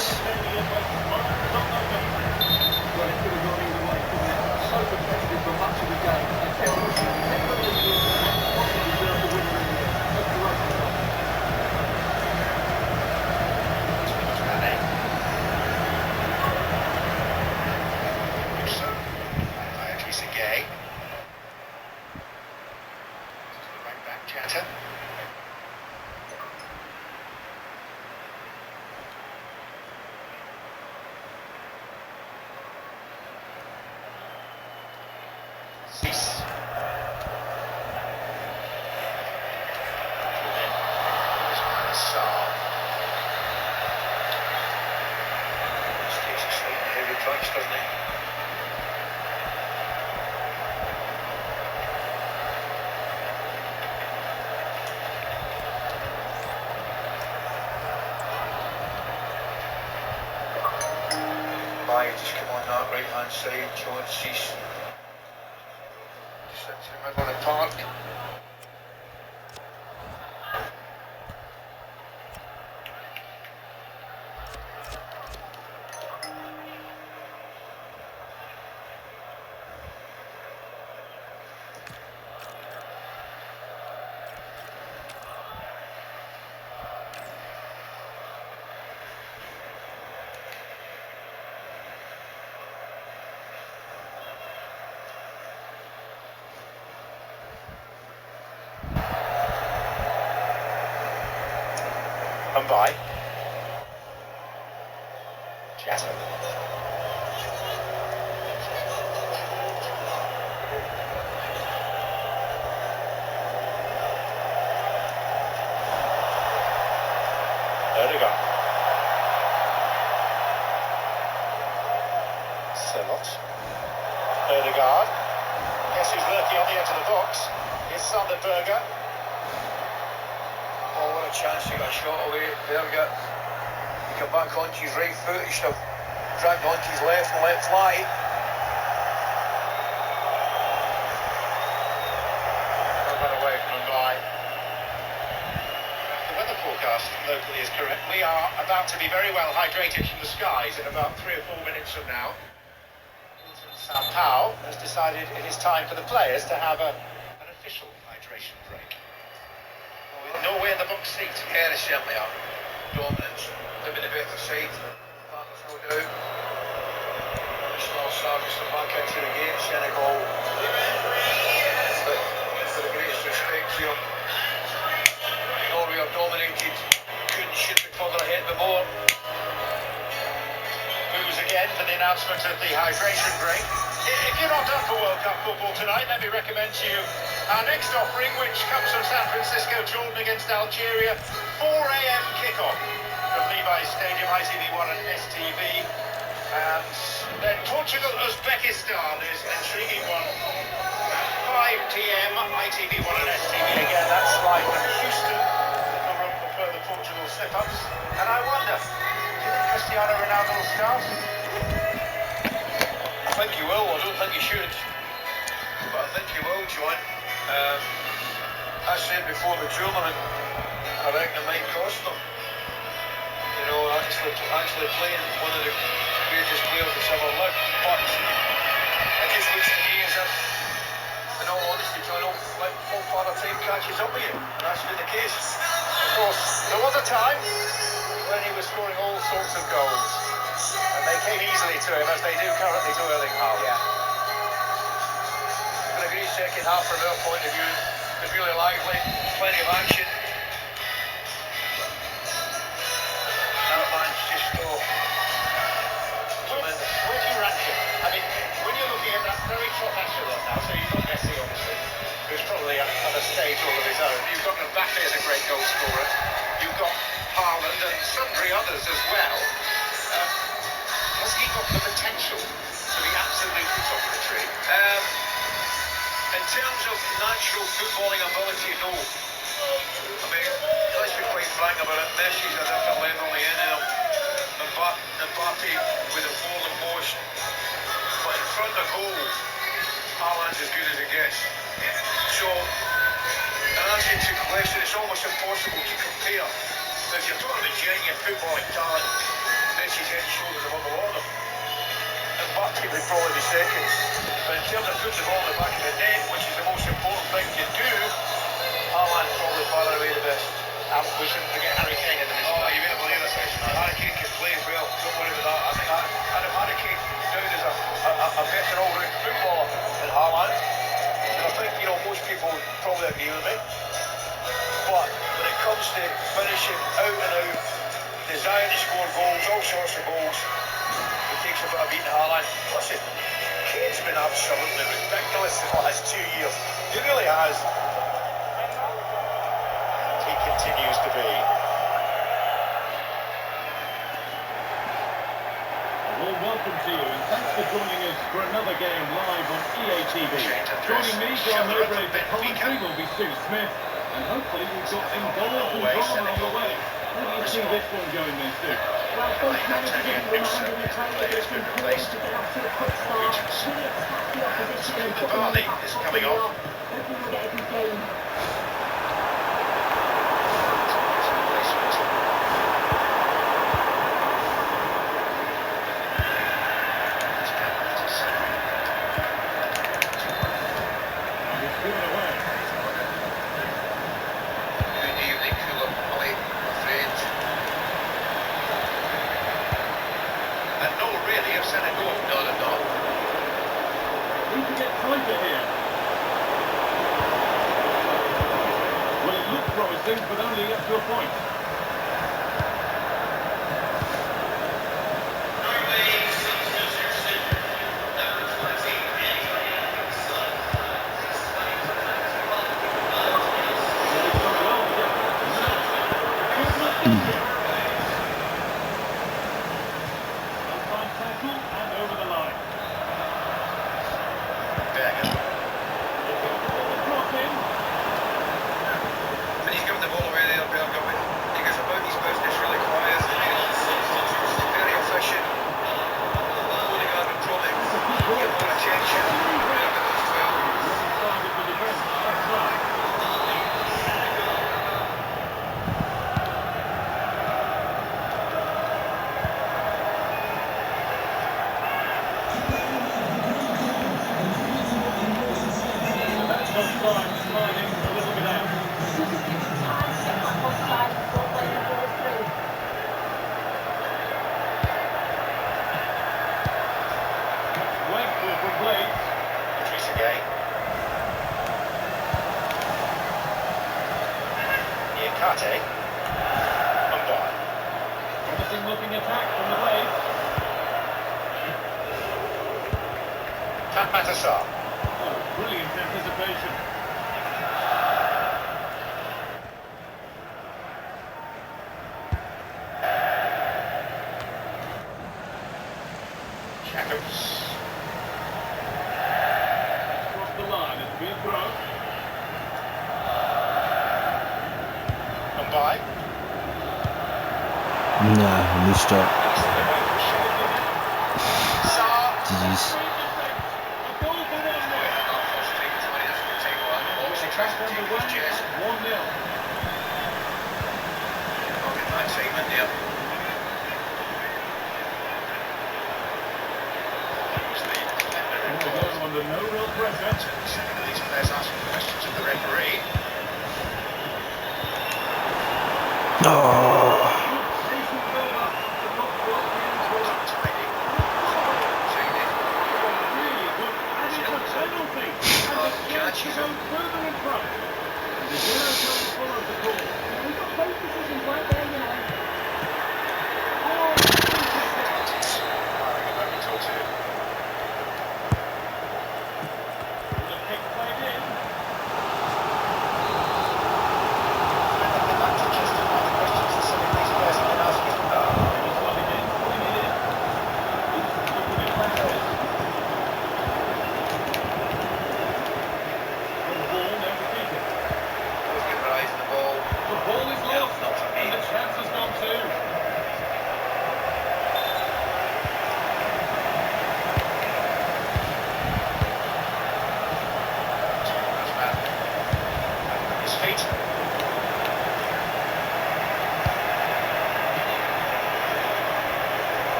Speaker 14: Jesus.
Speaker 15: Well, it could have gone either way, couldn't it? So competitive for much of the game. They kept pushing, kept believing, and obviously deserved the winner in the end. A great result.
Speaker 2: L3gacy Skilla. Right back, Chatter. Cease.
Speaker 1: Takes a slightly heavy touch, doesn't he? Just come on that right hand side, John Cease. Just into the middle of the park.
Speaker 2: And by Chatham. L3gacy. Selot. L3gacy. Guess who's lurking on the edge of the box? It's Sunderberger.
Speaker 1: Oh, what a chance to get a shot away. There we go. He come back onto his right foot. He should have dragged onto his left and let fly.
Speaker 2: Run away from by. The weather forecast locally is correct. We are about to be very well hydrated from the skies in about 3 or 4 minutes from now. Sao Paulo has decided it is time for the players to have an official hydration break. Norway in the box seat.
Speaker 1: Yeah, they certainly are. Dominance, living a bit of the side. That was no doubt. Small service and back into the game. Senegal. But for the greatest respect here, Norway are dominated. Couldn't shoot it further ahead before.
Speaker 2: Moves again for the announcement of the hydration break. If you're not done for World Cup football tonight, let me recommend to you our next offering, which comes from San Francisco, Jordan against Algeria. 4 a.m. kickoff from Levi's Stadium, ITV1 and STV. And then Portugal, Uzbekistan is an intriguing one. 5 p.m. ITV1 and STV. Again, that's live from Houston. Little room for further Portugal slip-ups. And I wonder, do you think Cristiano Ronaldo will start?
Speaker 1: I think he will. I don't think he should. But I think he will, John. I said before the tournament, I reckon it might cost them. You know, actually playing one of the greatest players that's ever lived. But it just looks to me as if, in all honesty, John, like all Father Time catches up with you. And that's been the case.
Speaker 2: Of course, there was a time when he was scoring all sorts of goals. And they came easily to him, as they do currently to Erling Haaland.
Speaker 1: Yeah. Been a great second half from our point of view. It was really lively, plenty of action. That man's just
Speaker 2: Where do you rank him? I mean, when you're looking at that very top echelon now, so you've got Messi, obviously, who's probably at a stage all of his own. You've got Mbappe as a great goal scorer. You've got Haaland and sundry others as well. Has he got the potential to be absolutely top of the tree?
Speaker 1: In terms of natural footballing ability, no. I mean, let's be quite frank about it. Messi's a different level in the end of him. Mbappe with a fallen most. But in front of goal, Haaland's as good as it gets. So, in answer to your question, it's almost impossible to compare. If you're talking about genuine footballing talent, Messi's head and shoulders above the water. Mbappe would probably be second. But in terms of putting the ball in the back of the net, which is the most important thing to do, Haaland's probably far and away the best.
Speaker 2: We shouldn't forget Harry Kane in the midfield.
Speaker 1: Oh, you better believe it. Harry Kane can play as well. Don't worry about that. I think Harry Kane now is a better all-round footballer than Haaland. And I think, most people probably agree with me. But when it comes to finishing out and out, desire to score goals, all sorts of goals, it takes a bit of beating Haaland. Listen, Kane's been absolutely ridiculous in the last 2 years. He really has.
Speaker 2: He continues to be.
Speaker 15: Well, welcome to you, and thanks for joining us for another game live on EA TV. Joining me, John Mowbray, the commentary will be Sue Smith, and hopefully we've got some goals and drama on the way. How do you see this one going then, Sue?
Speaker 11: Well, both managers have reminded me that it's important to get off to a quick start, really attack the opposition and put them on the back foot from the off. Hopefully we'll get a good game.
Speaker 15: But only up to a point. Promising looking attack from the Blades.
Speaker 2: Matasar.
Speaker 15: Oh, brilliant anticipation.
Speaker 2: Jacobs.
Speaker 15: Across the line, it's been thrown.
Speaker 2: By.
Speaker 14: Nah, missed up. GG's.
Speaker 15: Under no real pressure.
Speaker 2: Second of these players asking questions of the referee.
Speaker 14: Oh.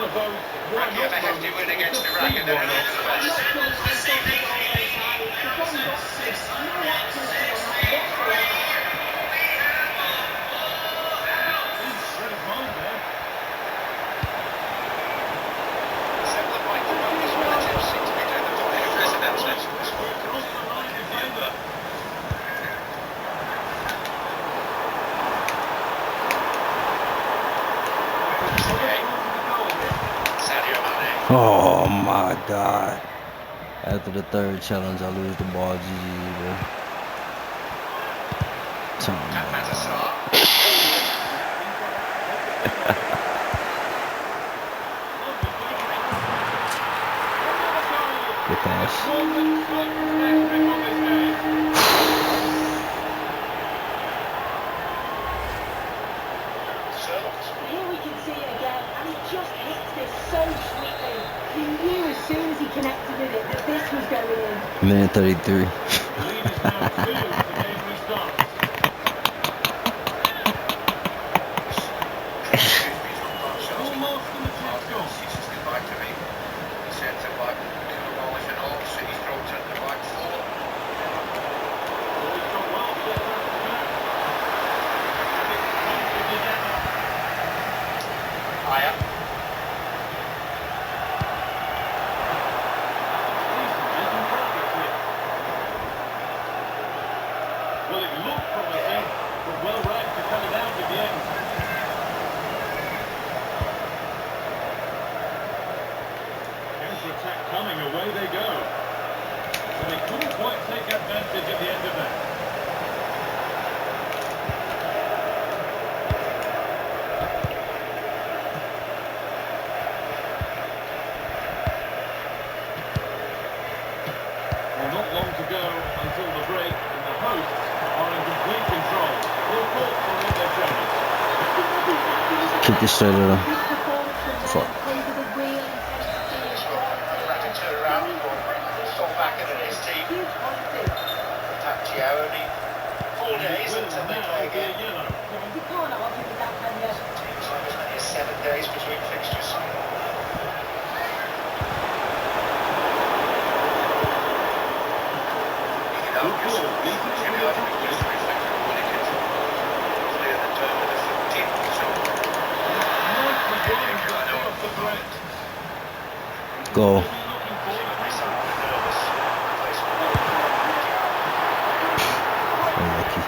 Speaker 15: of those why
Speaker 2: Rocky have a
Speaker 15: not
Speaker 2: hefty
Speaker 15: moments.
Speaker 2: win against
Speaker 15: Just
Speaker 2: Iraq
Speaker 15: see
Speaker 2: in their
Speaker 15: why not.
Speaker 2: group
Speaker 11: I'm
Speaker 2: phase.
Speaker 11: not sure why it's taking all those hours. The bomb got to them. No accuracy on that whatsoever.
Speaker 15: Read his mind there.
Speaker 2: Several of Mike Buckley's relatives seem to be doing the talking of residents next to this World Cup.
Speaker 15: Cross the line is over.
Speaker 2: Sadio Mane.
Speaker 14: Oh my god. After the third challenge, I lose the ball. GG, bro. Good pass.
Speaker 11: Here we can see it again, and he just hits this so sweetly. You knew as soon as he connected with it that this was going in.
Speaker 14: Minute 33.
Speaker 15: Well, it looked promising, but well read to cut it out at the end. Counter-attack coming, away they go. And they couldn't quite take advantage at the end of that. Well, not long to go until the break, and the hosts are in complete control. Your thoughts on what they've shown us?
Speaker 14: Kick it straight at him. Fuck.
Speaker 2: Rapid turnaround for Solbakken and his team. Tacchio only 4 days until they play again. Teams have as many as 7 days between fixtures.
Speaker 14: Go. Unlucky.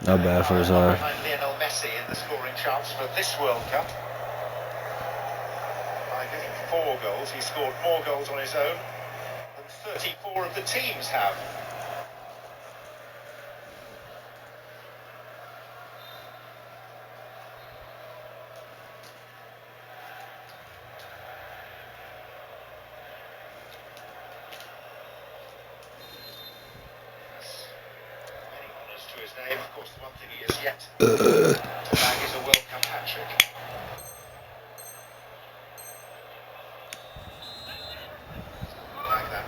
Speaker 14: Not bad for his eye.
Speaker 2: Behind Lionel Messi in the scoring charts for this World Cup. By getting 4 goals, he scored more goals on his own than 34 of the teams have. To his name, of course, the one thing he has yet to bag is a World Cup hat-trick. Like that.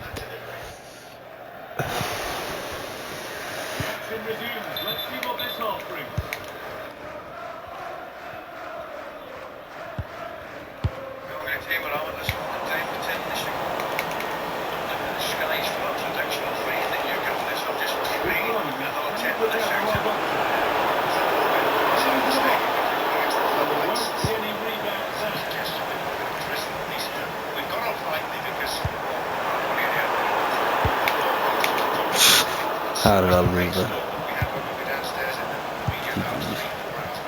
Speaker 2: That delivery.
Speaker 15: The action resumes. Let's see what this half brings.
Speaker 1: I'm going to tell you what I want this one time to tell this week. Sky's for introduction of three that you're giving this. I'll just keep reading another 10 minutes out.
Speaker 2: We've got off lightly because
Speaker 14: How did I lose that?
Speaker 2: we had one movie downstairs in the media house 3-4 hours.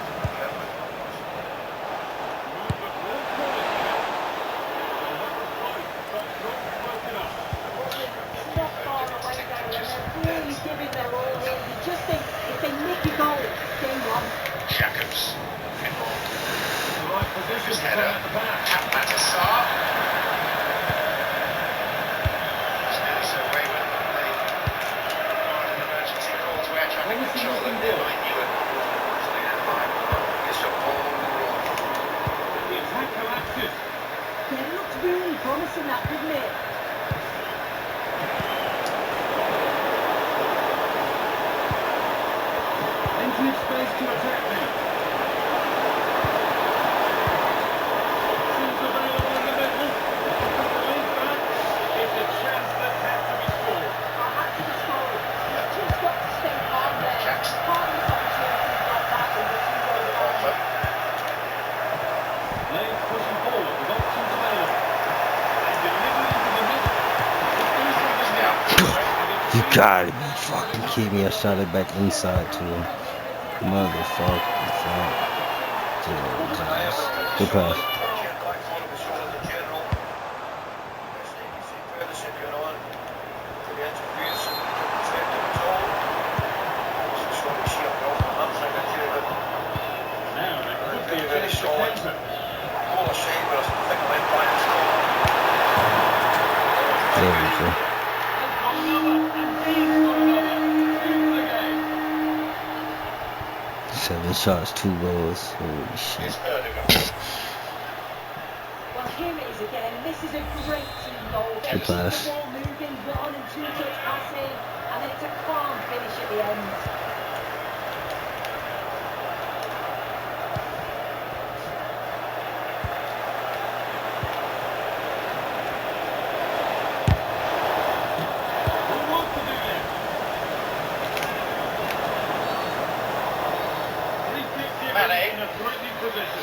Speaker 11: Not far away there, and they're really giving their all in. You just think if they nick a goal, game on.
Speaker 2: Jacobs involved.
Speaker 15: The right position
Speaker 2: His
Speaker 15: to
Speaker 2: header.
Speaker 15: come at the back.
Speaker 2: Tap Matasar.
Speaker 11: really promising that, didn't it?
Speaker 15: Plenty of space to attack now. Seems available in the middle. The lead back. It's a chance that had to be scored.
Speaker 11: I had to be scored. You've just got to stay calm there. Can't miss opportunities like that with the 2-goal down.
Speaker 15: Lane's pushing forward with options available. And delivery into the middle.
Speaker 14: You gotta be fucking kidding me. I shot it back inside to him. Motherfucker. Fuck. Jesus. Good pass.
Speaker 15: Now there could be a bit of counter.
Speaker 14: There we go. Seven shots, 2 goals. Holy shit.
Speaker 11: Well, here it is again. This is a great team goal. They
Speaker 14: Good
Speaker 11: keep the
Speaker 14: pass.
Speaker 11: ball moving, 1 and 2 touch passing, and then it's a calm finish at the end.
Speaker 15: In a threatening position.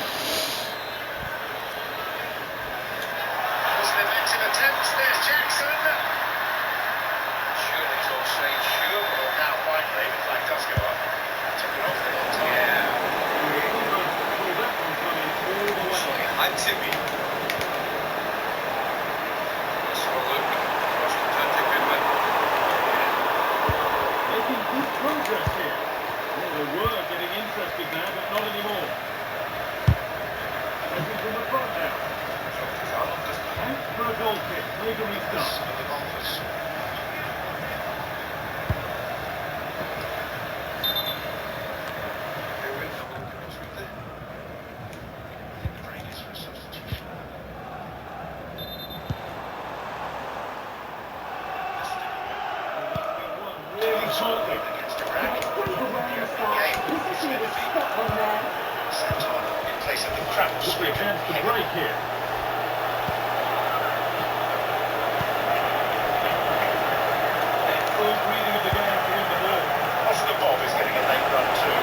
Speaker 2: Was an inventive attempt. There's Jackson. Surely it's offside, sure. Well, now finally the flag does go up. Took it off a long time. Yeah. It had to be. Let's have a look.
Speaker 15: Making good progress here. Well, they were getting interested now, but not anymore. Taking from the front now. Out for a goal kick. Leave a restart. Really shortly.
Speaker 11: Great awareness there. Position was spot on there.
Speaker 2: In place of the crap
Speaker 15: Could be a chance to break here. Excellent reading of the game to win the ball.
Speaker 2: Oscar Bob is getting a late run too.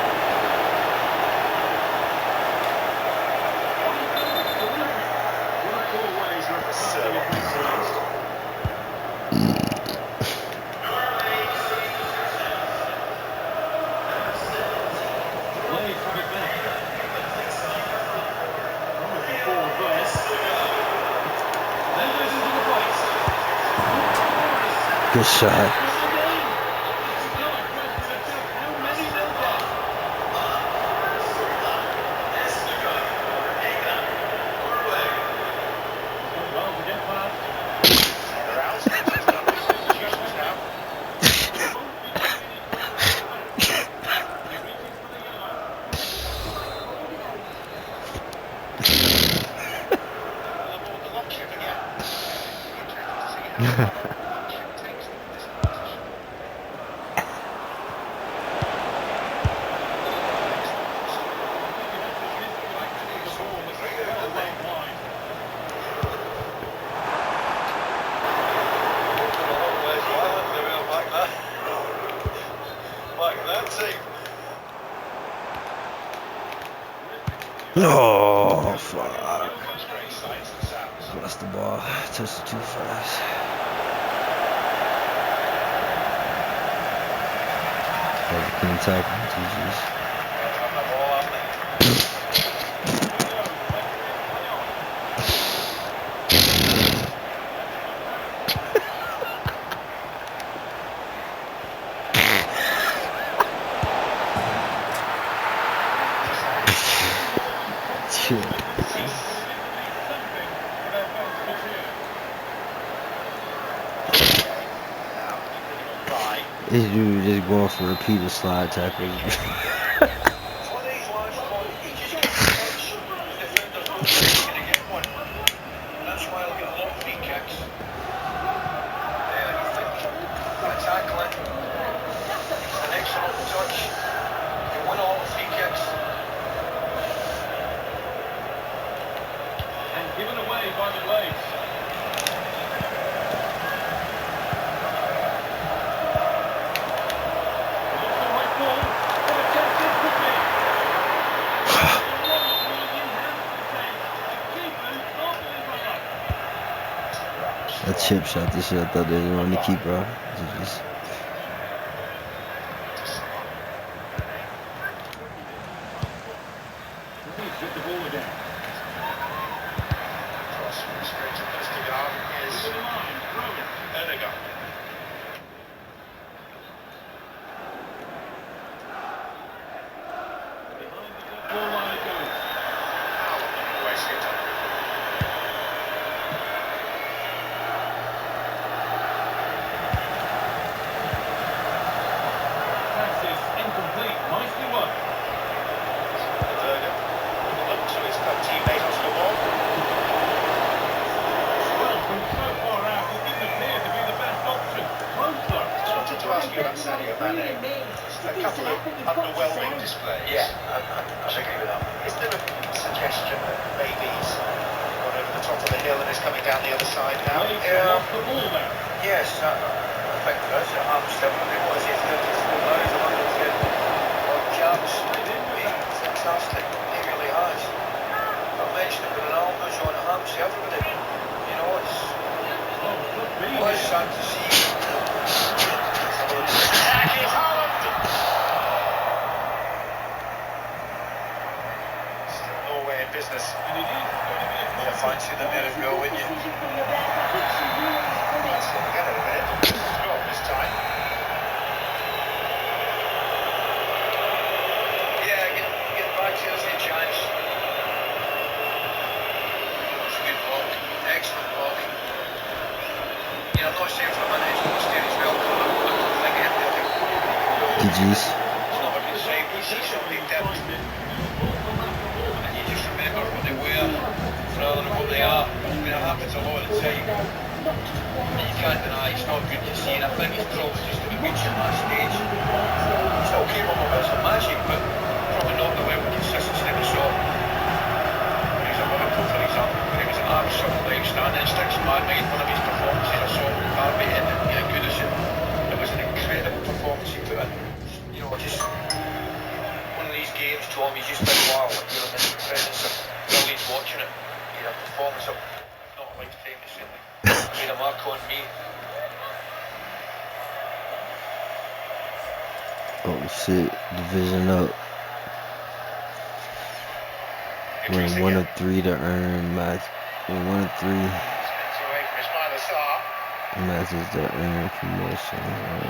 Speaker 15: Work all ways for passing it through. Play from it back. Promising forward pass. Then goes into the box.
Speaker 14: Good shot. Oh, fuck. Lost the ball. Touched it too fast. That was a clean tackle. Jesus. This dude just going for repeated slide tackles.
Speaker 1: That's why I'll get a lot of free kicks. You think tackling. It's an excellent touch. You win all the free kicks.
Speaker 15: And given away by the Blades.
Speaker 14: That chip shot, this shit, I thought they didn't want to keep, bro. Just...
Speaker 15: With the ball again.
Speaker 2: Cross straight to L3gacy is
Speaker 15: To the line, Rowan.
Speaker 2: L3gacy.
Speaker 15: Behind the ball line it goes.
Speaker 2: Wasted.
Speaker 15: Pass is incomplete. Nicely won.
Speaker 2: Berger. Look to his teammate onto the ball.
Speaker 15: Well, from so far out, it didn't appear to be the best option. Close though.
Speaker 2: I wanted to ask you about Sadio Mane. A couple of underwhelming displays.
Speaker 1: Yeah, I agree with that.
Speaker 2: Is there a suggestion that maybe he's gone over the top of the hill and is coming down the other side now?
Speaker 15: Blades have lost the ball there.
Speaker 1: Yes, I think that's a hamster. It was his 34,000 on caps. Fantastic. He really has. I mentioned it with Ronaldo, John Hamsey, everybody. You know, it's sad to see.
Speaker 2: Attack is Haaland! Still Norway in business.
Speaker 15: And it is going to be a
Speaker 1: You fancy the bit of goal, wouldn't you?
Speaker 2: That's what we're getting in a minute. Goal this time.
Speaker 1: Yeah, get back Chelsea a chance. It's a good block. Excellent block. You know, I'm not saying for a minute it's not staying as well. I don't think anybody.
Speaker 14: GG's.
Speaker 1: It's not a good sign. You see somebody dipped. And you just remember what they were rather than what they are. I mean, it happens a lot of the time. And you can't deny it's not good to see. And I think he's probably just at the reaching that stage. He's still capable of some magic, but probably not the level of consistency that we saw. When he was at Liverpool, for example, when he was an absolutely outstanding. It sticks in my mind one of his performances I saw with Harvey and Goodison. It was an incredible performance he put in. You know, just one of these games, Tom, you just think, wow, you're in the presence of brilliant watching it. You know, performance of not a lifetime, it certainly made a mark on me.
Speaker 14: Oh shit, division up. We're in 1 of 3 to earn match. In 1 of 3
Speaker 2: Steps away from Ismail Assar.
Speaker 14: matches to earn promotion.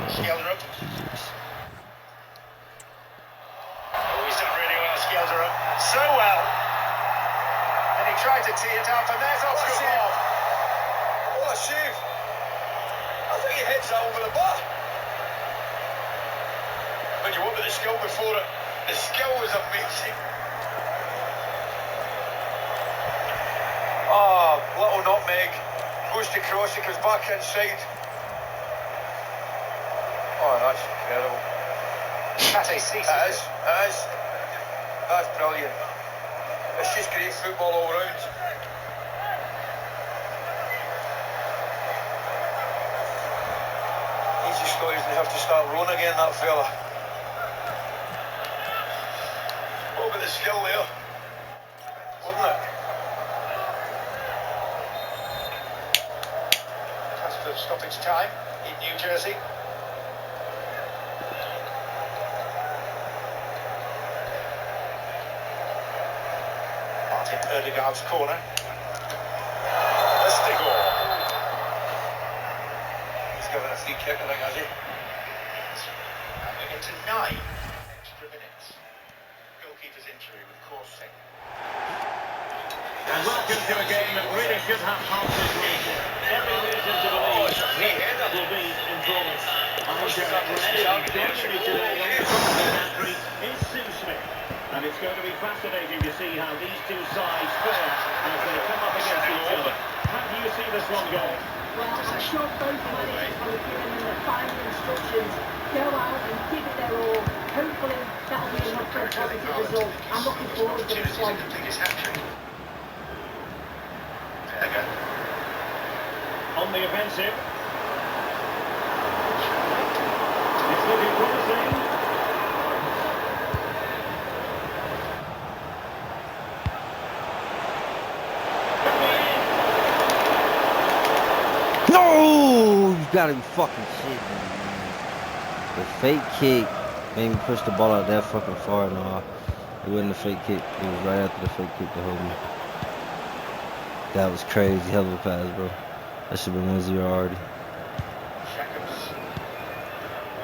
Speaker 2: Skilla.
Speaker 14: Jesus.
Speaker 2: Oh, he's done really well, Skilla. So well. And he tried to tee it up, and there's Oscar Bob.
Speaker 1: What a save! I think he hits that over the bar. When you look at the skill before it, the skill was amazing. Ah, little nutmeg. Goes to cross, it goes back inside. Oh, that's incredible.
Speaker 2: L3gacy
Speaker 1: It is. That's brilliant. It's just great football all round. He just thought he'd have to start rolling again, that fella. What about the skill there? Wasn't it?
Speaker 2: Cusp of stoppage time in New Jersey. Martin Ødegaard's corner. Østigård.
Speaker 1: He's given a free kick, I think, has he?
Speaker 2: And we're into 9 extra minutes. Goalkeeper's injury with coursing.
Speaker 3: And welcome to a game that really should have chances with every reason to believe this will be involved. Joining me today on the commentary is Sue Smith. And it's going to be fascinating to see how these two sides fare as they come up against each other. Have you you see this one going?
Speaker 11: Well, I'm sure both managers will have given them the final instructions. Go out and give it their all. Hopefully that'll be enough for a positive result. I'm looking forward to this one.
Speaker 3: On the offensive. It's looking promising.
Speaker 14: No! You gotta be fucking shitting me, man. The fake kick made me push the ball out that fucking far. No, it wasn't a fake kick. It was right after the fake kick to hold me. That was crazy. Hell of a pass, bro. That should have been 1-0 already.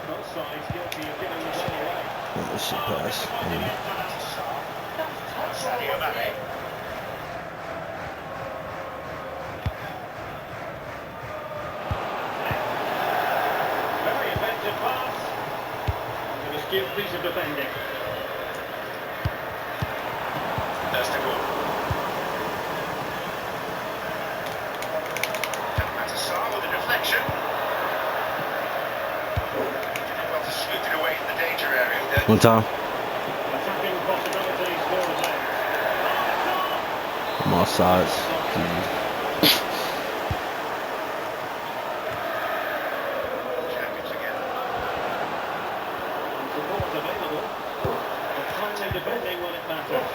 Speaker 3: Both sides guilty of giving the ball away.
Speaker 14: Oh, that shit pass.
Speaker 3: Very effective pass. An astute piece of defending.
Speaker 2: That's the goal. With a deflection. Well, to scoot it away in the danger area.
Speaker 14: One time.
Speaker 3: Attacking possibilities for the team.
Speaker 14: I'm all sides.
Speaker 2: Champions again.
Speaker 3: Support available. But finally defending when it matters.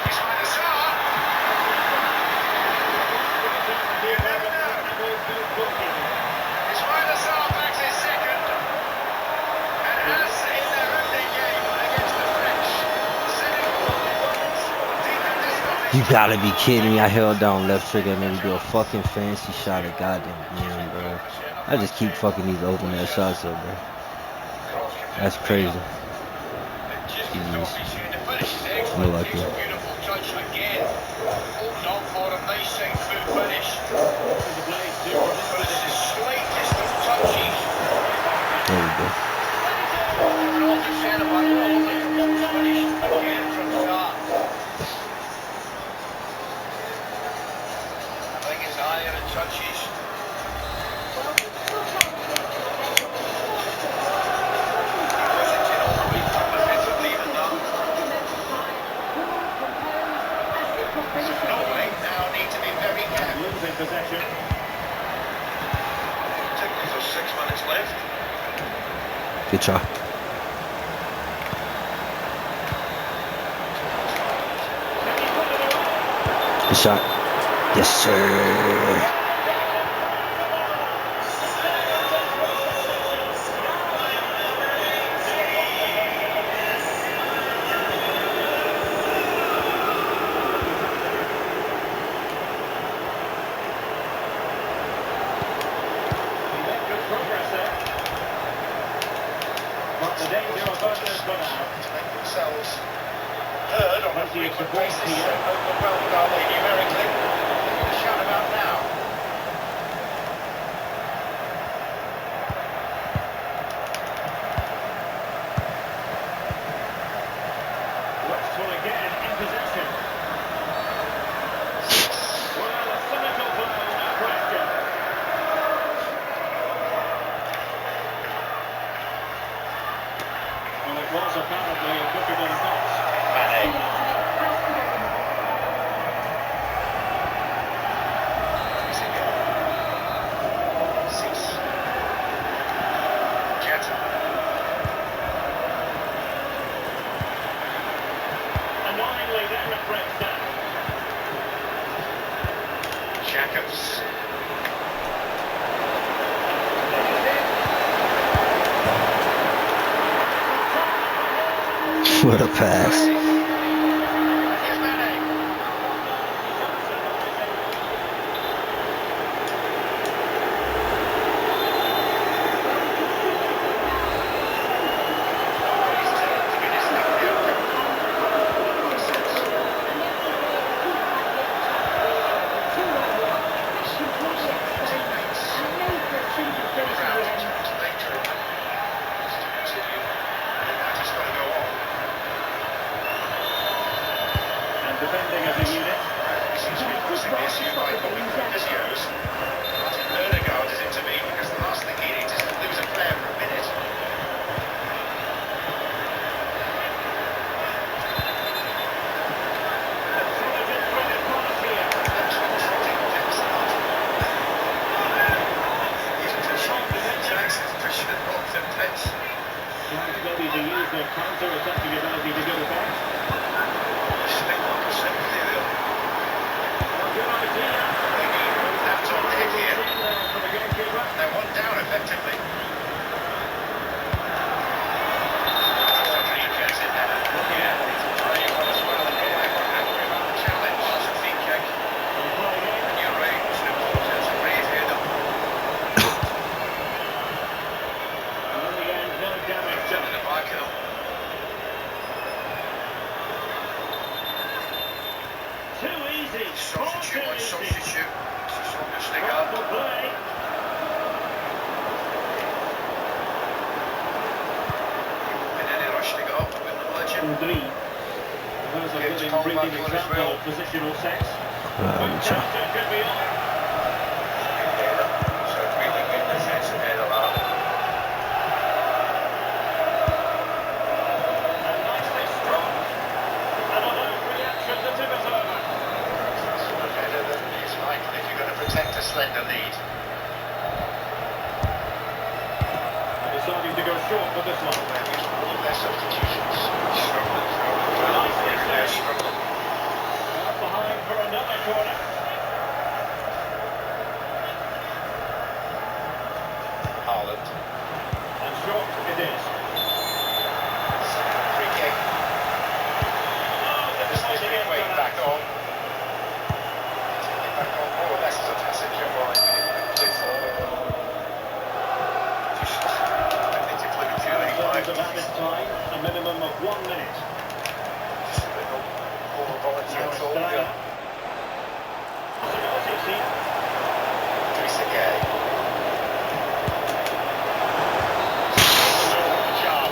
Speaker 2: He's by the star. You never know. His minor Saar backs his second. And as in their opening game against the French,
Speaker 14: You gotta be kidding me. I held down left trigger and then do a fucking fancy shot at goddamn man, bro. I just keep fucking these open air shots up, bro. That's crazy. Jeez. I'm lucky.
Speaker 2: beautiful touch again. Hold on for a nice side foot finish. But it's the slightest of touches.
Speaker 14: There we go.
Speaker 2: Not to say about all the finish again from Saar. I think it's higher in touches. Norway now need to be very careful.
Speaker 3: Losing possession.
Speaker 2: There's 6 minutes left.
Speaker 14: Good try. Good shot. Yes, sir.
Speaker 3: The danger of others gone out.
Speaker 2: To make themselves heard on a
Speaker 3: Plenty of
Speaker 2: frequent
Speaker 3: support
Speaker 2: basis.
Speaker 3: here.
Speaker 2: Overwhelmed are they numerically? Nothing to shout about now.
Speaker 3: Westwell again in possession. Well, a cynical blow, no question. Well, it was apparently a difficult pass. Annoyingly, then it breaks down.
Speaker 2: Jacobs.
Speaker 14: What a pass.
Speaker 2: Here's Mane.
Speaker 15: the counter-attacking ability to good effect. Good idea.
Speaker 2: That's on the hit here.
Speaker 15: For the goalkeeper.
Speaker 2: They're one down effectively.
Speaker 1: Substitute. Stick up. In any rush to go up, I wouldn't imagine.
Speaker 15: Those are good in bringing example of positional sense. Could be on.
Speaker 1: So really good defence ahead of that.
Speaker 15: And nicely struck. And on those reactions, the tip is over.
Speaker 2: It's likely if you're going to protect a slender lead.
Speaker 15: Deciding to go short for this one.
Speaker 2: All of their substitutions.
Speaker 15: Nicely saved. Behind for another corner.
Speaker 2: Haaland.
Speaker 15: And short it is.
Speaker 2: Free kick.
Speaker 15: Oh,
Speaker 2: This is being waited back on. Back on more or less as a passenger by
Speaker 15: Of added time, a minimum of 1 minute. Possibilities here.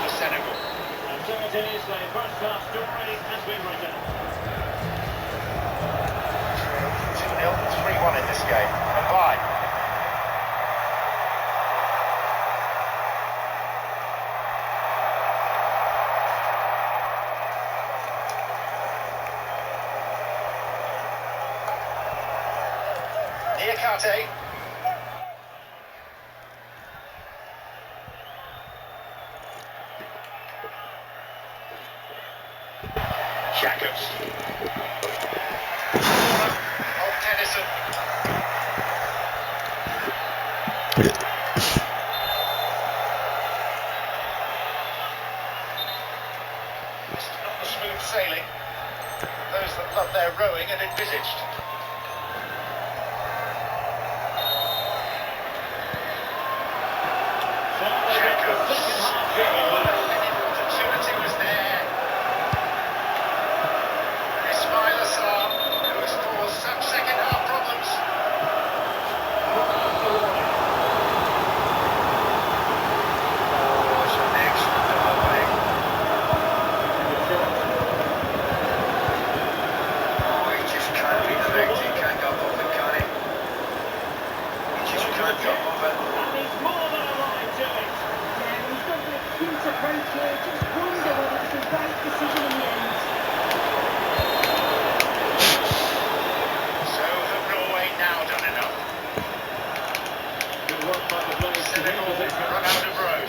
Speaker 2: For Senegal.
Speaker 15: And so it is, the first half story has been written.
Speaker 2: 2-0, 3-1 in this game. And bye. Kate. Jacobs. Oh, Tennyson. Not the smooth sailing. Those that love their rowing and envisaged. Opportunity was there. Ismail Assar, who has caused some second half problems.
Speaker 1: Oh, it's an excellent delivery. Oh, he just can't redirect, he can't get above it, can he? He just can't get above it.
Speaker 15: And he's more than alive to it.
Speaker 11: He's got the acute approach here. Just wonder whether it's the right decision in the end.
Speaker 2: So have Norway now done enough?
Speaker 15: Good work by the players to
Speaker 2: Senegal
Speaker 15: reposition.
Speaker 2: run out of road.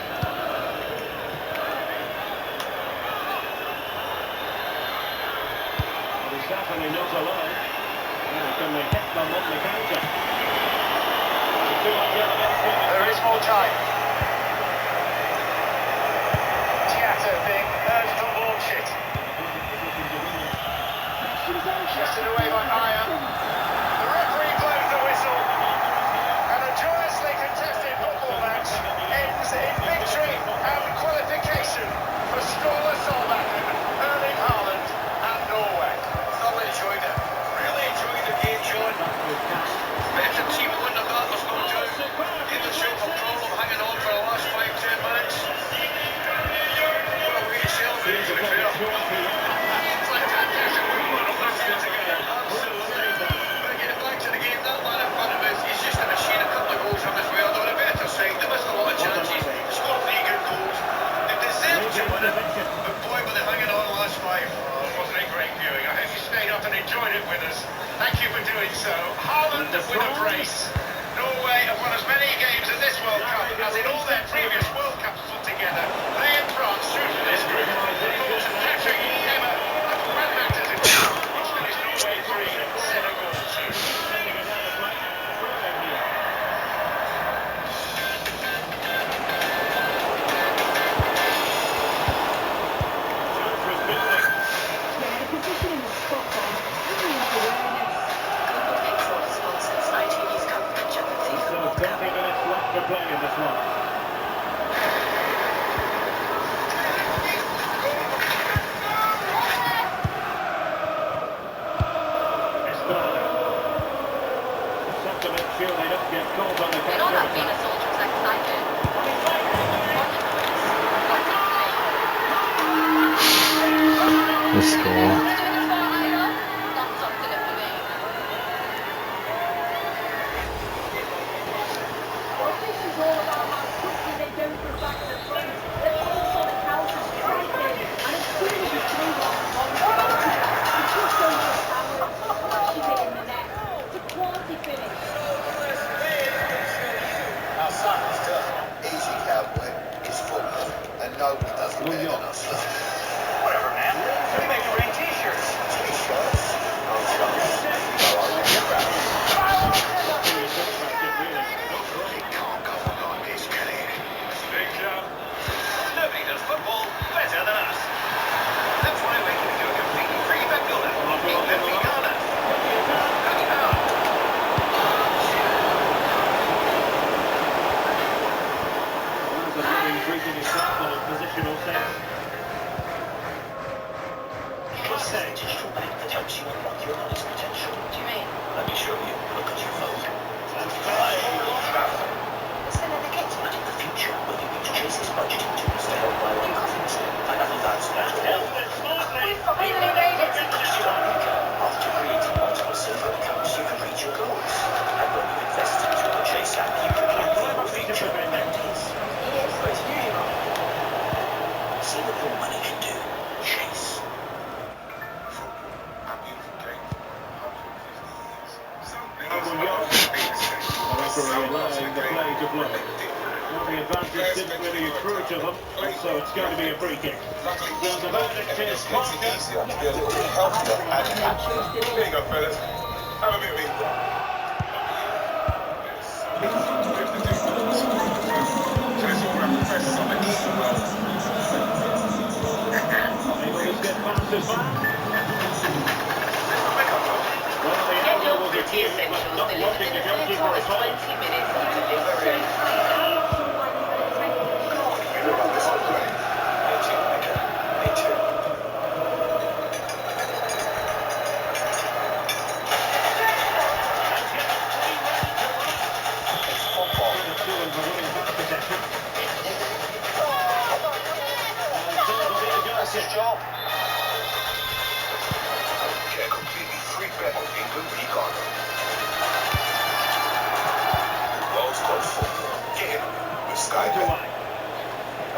Speaker 15: He's definitely not alone. Now can they hit them on the counter?
Speaker 2: There is more time. Tiato being urged to launch it. Shifted away by Aya. The referee blows the whistle. And a joyously contested football match ends in victory and qualification for Ståle Solbakken, Erling Haaland and Norway.
Speaker 1: Thoroughly enjoyed it. Really enjoyed the game, John. Better team wouldn't have got us going down. Gave themselves a problem hanging on for the last 5-10 minutes. What a way to celebrate, to be fair. Fantastic movement on their field together. Absolutely. But getting back to the game, that man in front of us, he's just a machine. A couple of goals from as well. They're on a better side. They missed a lot of chances. Scored 3 good goals. They deserved to win it. But boy, were they hanging on the last 5.
Speaker 2: Oh, it wasn't a great viewing. I hope you stayed up and enjoyed it with us. Thank you for doing so. Haaland with a brace. Norway have won as many games in this World Cup as in all their previous World Cups put together. They and France through to this group.
Speaker 15: play in this one. To make sure they don't get caught on the counter.
Speaker 6: You know that Venus Ultra's excited.
Speaker 14: Let's go.
Speaker 6: That's something for me.
Speaker 11: Well, this is all about how quickly they don't go back to front. They're also the counter striking, and as soon as you throw that long ball, it just overpowers, smashes it in the net. It's a quality finish.
Speaker 13: Our son is tough. Easy, cowboy. It's football, and nobody does it better than us.
Speaker 12: Whatever, man. We make great t-shirts.
Speaker 13: T-shirts? No chance. No, I won't get back.
Speaker 12: They can't go on like this, can it? Big job. Nobody does football better than us. That's why we're giving you a completely free McDonald's.
Speaker 15: Increasing his sample of positional sense.
Speaker 12: What's that? Digital bank that helps you unlock your money's potential.
Speaker 6: What do you mean?
Speaker 12: Let me show you. Look at your phone.
Speaker 6: Listen in the kitchen.
Speaker 12: And in the future, when you use Chase's budgeting tools to help buy your coffins, and that's that help.
Speaker 6: We've finally made it.
Speaker 12: After creating multiple silver accounts, you can reach your goals. And when you invest into the Chase app, you can get your future penalties. See what your money can do. Chase.
Speaker 4: Football, a beautiful game. 150 years.
Speaker 15: Referee allowing the play to flow. Well, the advantage didn't really accrue to them, so it's going to be a free kick. So the verdict is
Speaker 4: Makes it easier to be a little bit healthier and happy. There you go, fellas. Have a bit of me.
Speaker 6: Get your pretty essentials delivered in the first 20 minutes of delivery.
Speaker 12: That's his job.
Speaker 4: Get a completely free bet on England v Ghana. World's Cup football. Get in with Sky Bet.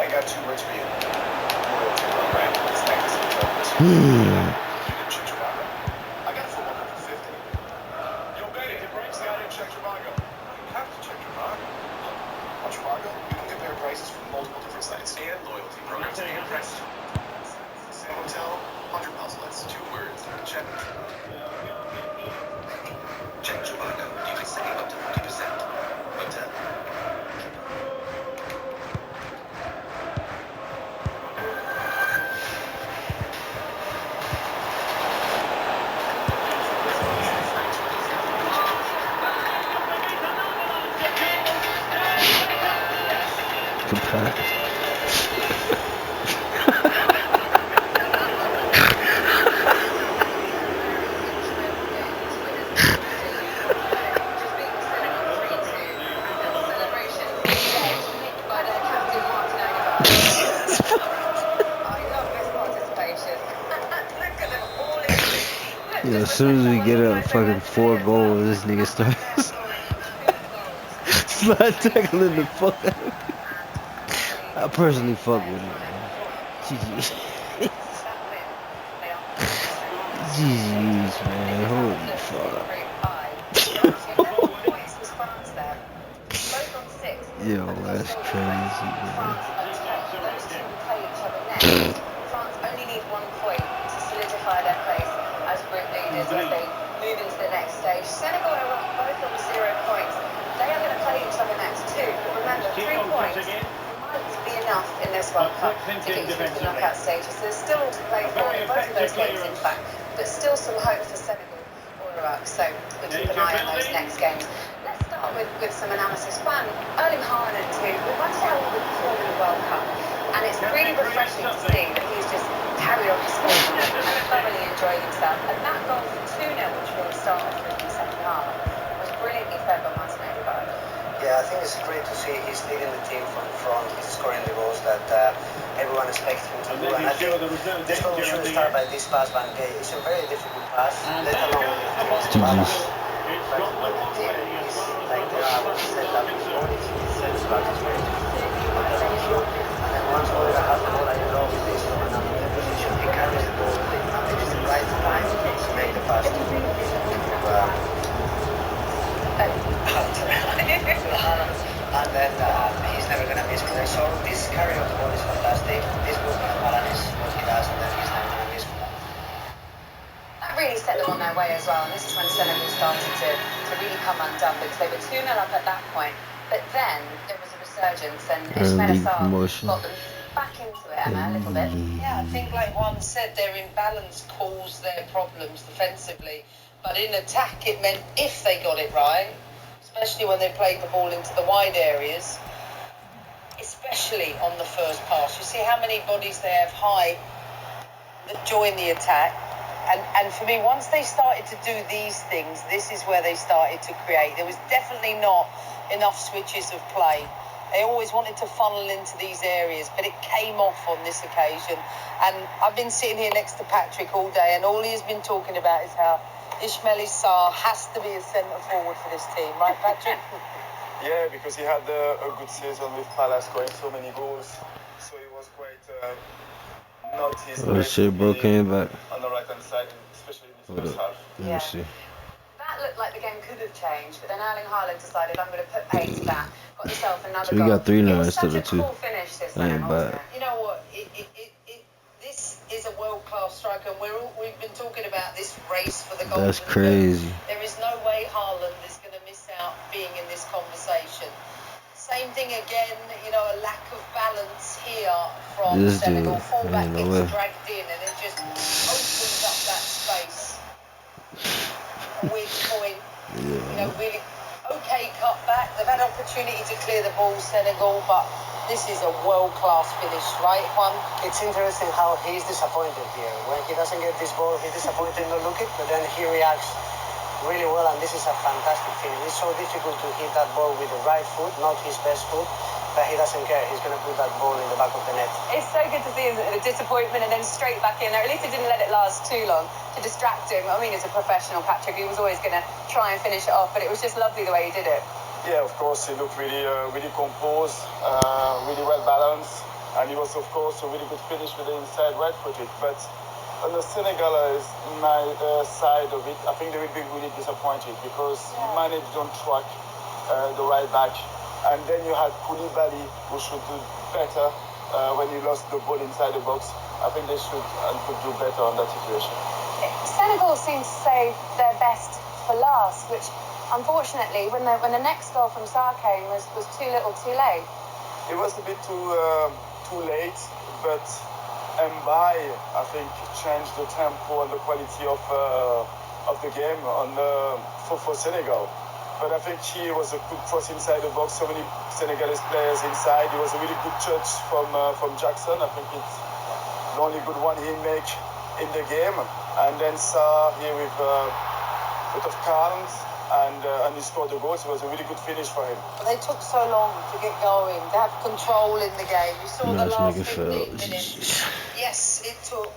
Speaker 4: I got two words for you. Loyalty program. It's like this in terms. You can check Trivago. I got a football cup for 50. Yo, baby, it breaks down in check Trivago. You have to check Trivago. On Trivago, you can compare prices from multiple different sites and loyalty programs and prices. Same hotel, 100 outlets. 2 words. Check. Check Trivago. You can save up to 40%. Hotel.
Speaker 14: Yeah, as soon as we get up fucking 4 goals, this nigga starts slide tackling the fuck out of me. I personally fuck with him, man. GG. GG's, man. Holy fuck. Yo, that's crazy, man.
Speaker 5: France only need 1 point to solidify their place as group leaders as they move into the next stage. Senegal and Iraq both on 0 points. They are going to play each other next too. But remember, 3 points might be enough in this World Cup to get you to the knockout stages. So there's still all to play for in both of those games, in fact. But still some hope for Senegal or Iraq. So we keep an eye on those next games. Let's start with
Speaker 7: with some analysis. One, Erling Haaland, who we wondered how he would perform in the World Cup, and it's really refreshing to see that he's just carried on his sport and thoroughly enjoying himself. And that goal for 2-0, which really started with the second half, was brilliantly fed by Martinelli.
Speaker 9: Yeah, I think it's great to see he's leading the team from front. He's scoring the goals that everyone expects him to do. And I think this goal should start by this pass by Gay. It's a very difficult pass, let alone when the team is balanced. But when the team is like they are, when set up his goal, it sets back his way. And then once Oliver has the ball, I don't know if he's from another position, he carries the ball, and it is the right time to make the pass to and then he's never going to miss from there. So this carry of the ball is fantastic. This movement of Alan is what he does, and then he's never going to miss from that.
Speaker 7: That really set them on their way as well, and this is when Senegal started to really come undone, because they were 2-0 up at that point. But then there was a resurgence, and Ismail Assar got them back into it, Emma, a little bit.
Speaker 10: Yeah, I think like one said, their imbalance caused their problems defensively. But in attack, it meant if they got it right, especially when they played the ball into the wide areas, especially on the first pass. You see how many bodies they have high that join the attack. And for me, once they started to do these things, this is where they started to create. There was definitely not enough switches of play. They always wanted to funnel into these areas, but it came off on this occasion. And I've been sitting here next to Patrick all day, and all he has been talking about is how Ismail Assar has to be a centre forward for this team, right, Patrick?
Speaker 8: Yeah, because he had a good season with Palace, scoring so many goals. So he was quite not his best on the right hand side, especially in the first half.
Speaker 14: Let me see.
Speaker 7: That looked like the game could have changed, but then Erling Haaland decided, I'm going to put pace to that. Got himself another
Speaker 14: So we
Speaker 7: goal.
Speaker 14: got 3 now
Speaker 7: It was
Speaker 14: instead
Speaker 7: such a
Speaker 14: of 2.
Speaker 7: cool finish this
Speaker 14: That
Speaker 7: time,
Speaker 14: ain't
Speaker 7: wasn't
Speaker 14: bad.
Speaker 7: it?
Speaker 10: You know what? This is a world-class striker, and we've been talking about this race for the golden
Speaker 14: That's crazy.
Speaker 10: boot. There is no way Haaland is going to miss out being in this conversation. Same thing again, you know, a lack of balance here from
Speaker 14: This
Speaker 10: Senegal.
Speaker 14: dude,
Speaker 10: Fullback
Speaker 14: ain't no
Speaker 10: gets
Speaker 14: way.
Speaker 10: dragged in, and it just opens up that space. A weak point, you know, really okay cut back. They've had opportunity to clear the ball, Senegal, but this is a world-class finish, right, Juan?
Speaker 9: It's interesting how he's disappointed here. When he doesn't get this ball, he's disappointed, not looking, but then he reacts really well, and this is a fantastic finish. It's so difficult to hit that ball with the right foot, not his best foot, but he doesn't care. He's going to put that ball in the back of the net.
Speaker 7: It's so good to see the disappointment and then straight back in there. At least it didn't let it last too long to distract him. I mean, as a professional, Patrick, he was always going to try and finish it off, but it was just lovely the way he did it.
Speaker 8: Yeah, of course, he looked really composed, really well balanced, and he was, of course, a really good finish with the inside right-footed. But on the Senegalese side of it, I think they will be really disappointed because Mane didn't track the right back, and then you had Koulibaly, who should do better when he lost the ball inside the box. I think they should and could do better on that situation.
Speaker 7: Senegal seems to save their best for last, which unfortunately, when the next goal from Sarr came, was too little, too late.
Speaker 8: It was a bit too late, but Mbaye, I think, changed the tempo and the quality of the game for Senegal. But I think he was a good cross inside the box. So many Senegalese players inside. It was a really good touch from Jackson. I think it's the only good one he make in the game. And then Sarr here with a bit of calm. And he scored the goal. So it was a really good finish for him.
Speaker 10: But they took so long to get going, to have control in the game. You saw the last 15 minutes. Yes, it took,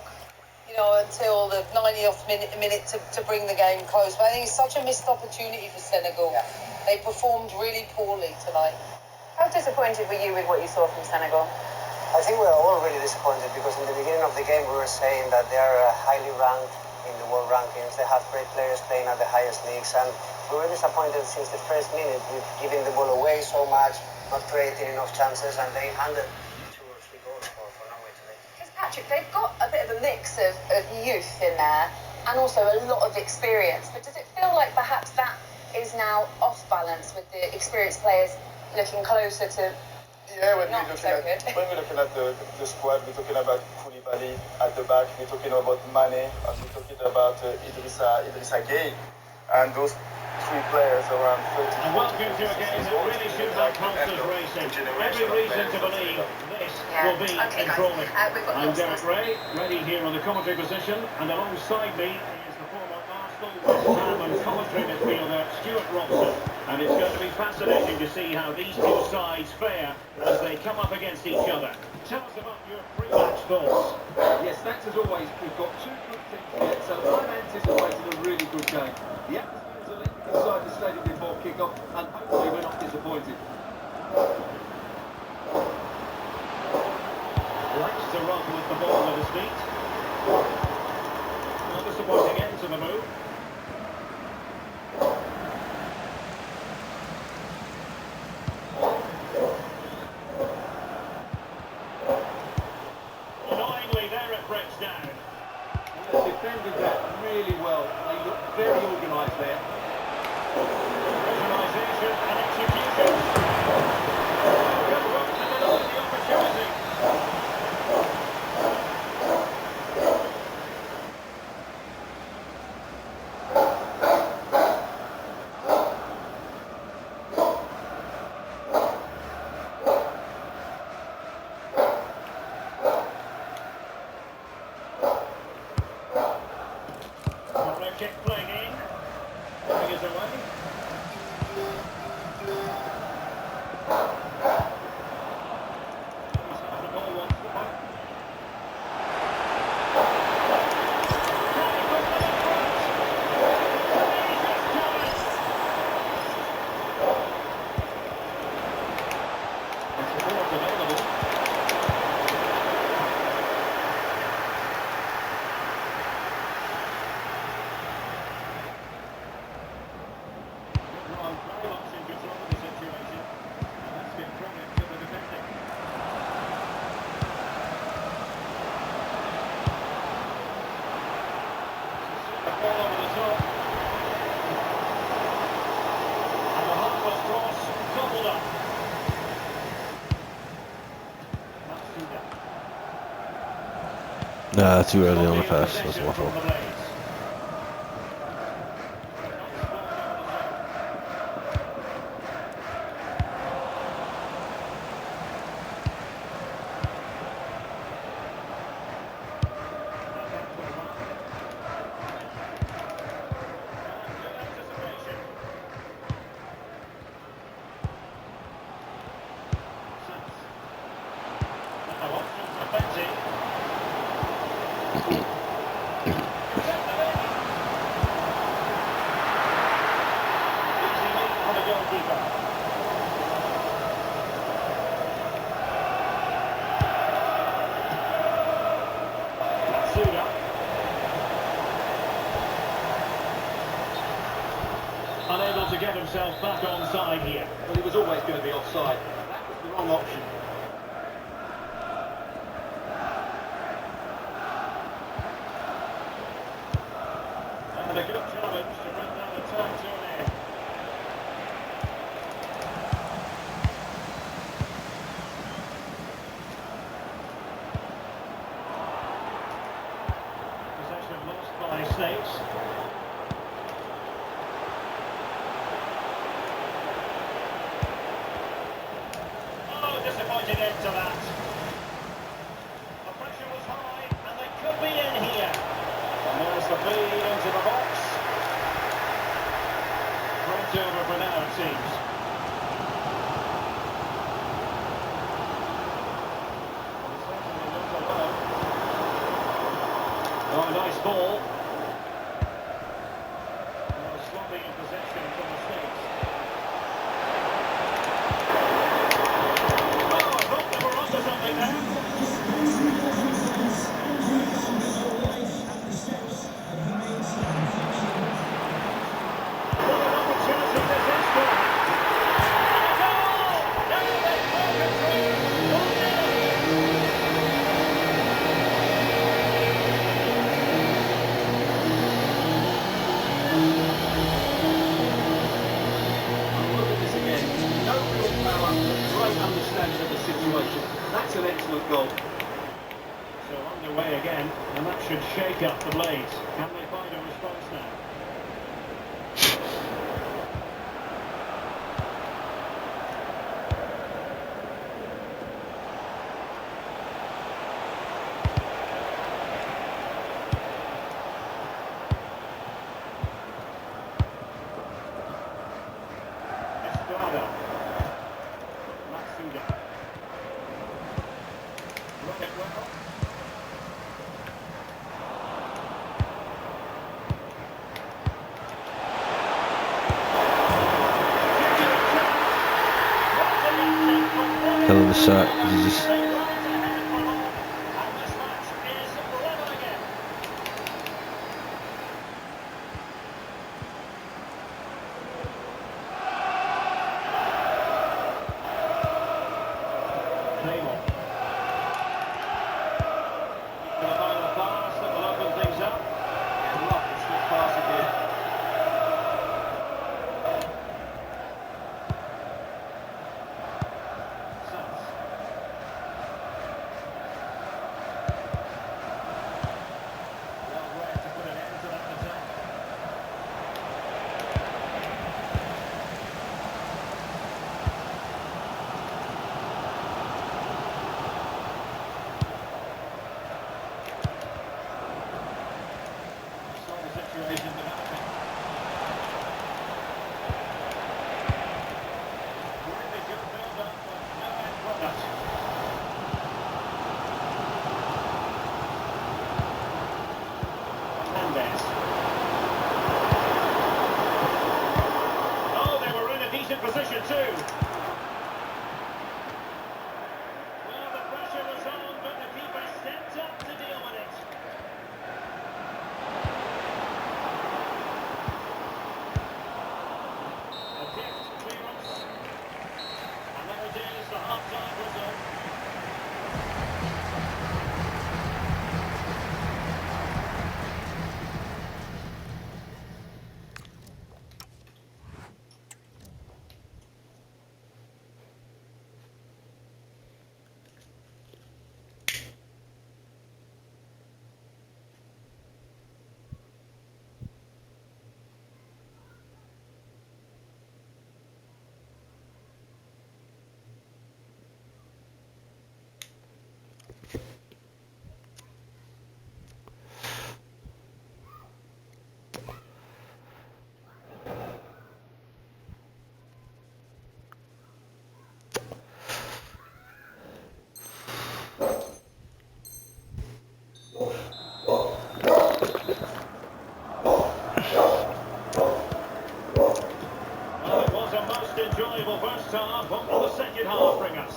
Speaker 10: you know, until the 90th minute to bring the game close. But I think it's such a missed opportunity for Senegal. Yeah. They performed really poorly tonight.
Speaker 7: How disappointed were you with what you saw from Senegal?
Speaker 9: I think we are all really disappointed because in the beginning of the game we were saying that they are highly ranked in the world rankings. They have great players playing at the highest leagues, and we were disappointed since the first minute with giving the ball away so much, not creating enough chances, and they handed 2 or 3 goals for Norway today.
Speaker 7: Because Patrick, they've got a bit of a mix of youth in there and also a lot of experience, but does it feel like perhaps that is now off balance with the experienced players looking closer to
Speaker 8: when we're looking at the squad, we're talking about Koulibaly at the back, we're talking about Mane, and we're talking about Idrissa Gueye. And those three players around 30.
Speaker 3: And welcome to a game that really should have pulses racing. Every reason to believe this will be enthralling. I'm Derek Ray, ready here on the commentary position, and alongside me is the former Arsenal, West Ham and commentary midfielder Stuart Robson. And it's going to be fascinating to see how these two sides fare as they come up against each other. Tell us about your pre-match thoughts.
Speaker 15: Yes, thanks as always. We've got two good teams here, so I'm anticipating a really good game. The atmosphere is electric inside the stadium before kick-off, and hopefully we're not disappointed.
Speaker 3: Likes to run with the ball at his feet. Not disappointing end to the move. Annoyingly, there it breaks down.
Speaker 15: Well, they've defended that really well. They look very organised there.
Speaker 3: Visualisation and execution. Good work to deliver the opportunity. Corner kick playing in. Fingers away. He's had the ball once more. Can he put them in front? He's just done it. And support available. Well, very much in control of the situation. And let's give credit to the defending. The ball over the top. And the harmless cross doubled up. That's too bad.
Speaker 14: Nah, too early on the pass. That's my fault.
Speaker 3: Unable to get himself back onside here.
Speaker 15: Well, he was always going to be offside. That was the wrong option.
Speaker 3: And a good challenge to bring that attack to an end. Possession lost by States. Disappointing end to that. The pressure was high and they could be in here. And there's the feed into the box. Great over for now it seems. Well, it's certainly not alone. Oh, nice ball. Well, sloppy in possession from the States. Something there.
Speaker 15: Understanding of the situation. That's an excellent goal.
Speaker 3: So underway again, and that should shake up the Blades. Can they find a response now?
Speaker 14: hell of a shot. He just
Speaker 3: position too. Well, the pressure was on, but the keeper stepped up to deal with it. A deft clearance. And there it is, the half-time whistle. Well, it was a most enjoyable first half. What will the second half bring us?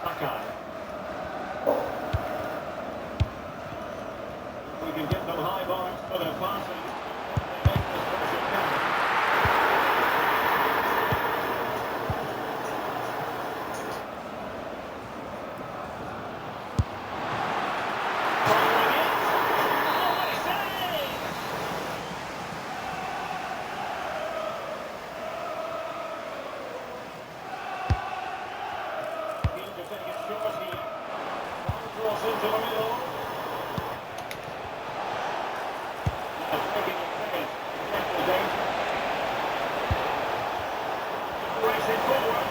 Speaker 3: Sakai. We can get them high marks for their passing. They make this pressure count. Cross into the middle. Making it big. Racing forward.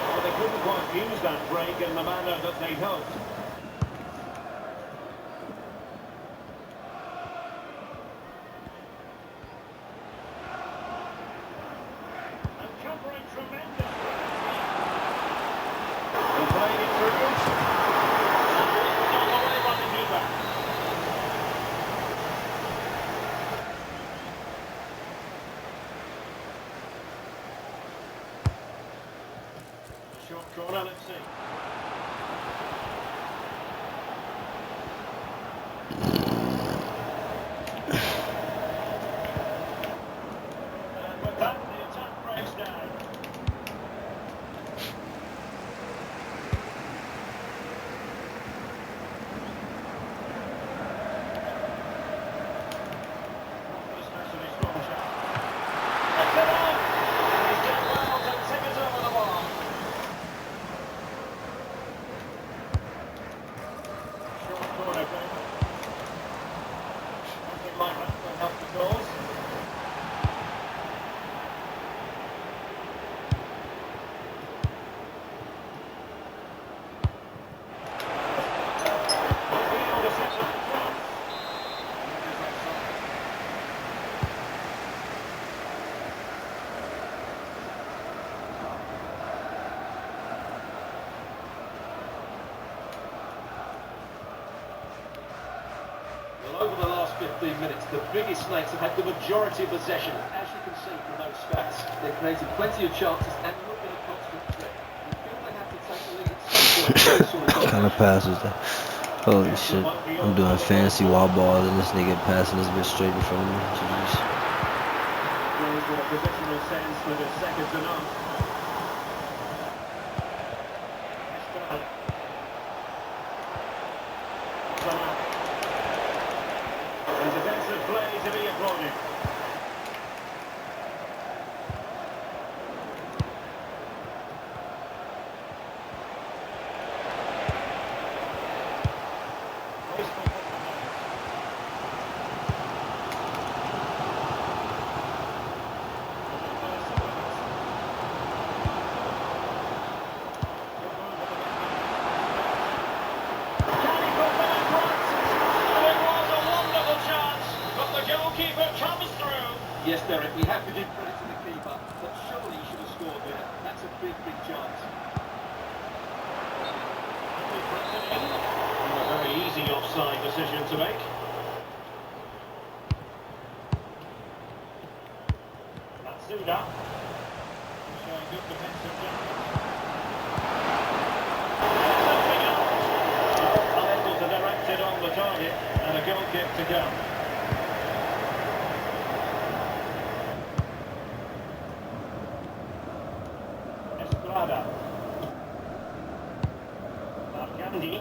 Speaker 3: Well, they couldn't quite use that break in the manner that they'd hoped. And covering tremendous ground. And playing it through. Short corner, let's see. And with that, the attack breaks down. Especially strong shot. That's it off! He's done well to tip it over the bar. Short corner, Kramer. Something like that will help the cause. Won't be able to set that cross. Well, over the last
Speaker 16: last 15 minutes, the biggest snakes have had the majority of possession, as you can see from those stats. They've created plenty of chances and not been a constant threat. You feel they have to take the lead at some point.
Speaker 14: What kind of pass was that? Holy shit. I'm doing fancy wall balls and this nigga passing this bitch straight in front of me. Jeez.
Speaker 3: Positional sense that is second to none. And defensive play to be applauded.
Speaker 16: Yes, Derek, we have to give credit to the keeper, but surely he should have scored there. That's a big, big chance.
Speaker 3: A very easy offside decision to make. Matsuda. Showing good defensive judgment. Unable to direct it on the target, and a goal kick to go. Gandhi.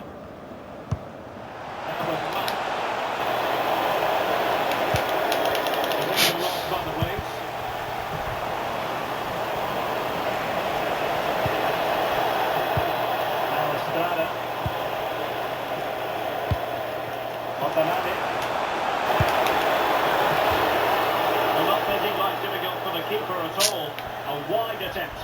Speaker 3: Lost by the blades. Now Estrada. Watanabe. Well, not looking like difficult for the keeper at all. A wide attempt.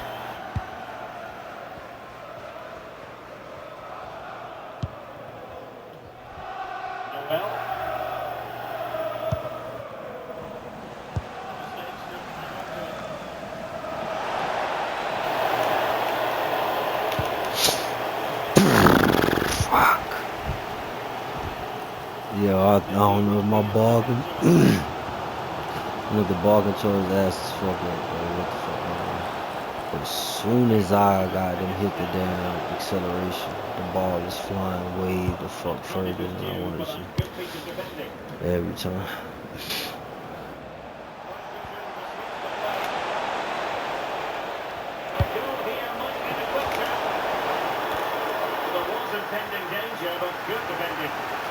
Speaker 14: Yeah, I don't know if my ball can. Look, the ball control his ass is fucked up, bro. What the fuck, man? But as soon as I got them hit the damn acceleration, the ball is flying way the fuck further than I wanted to. Every time.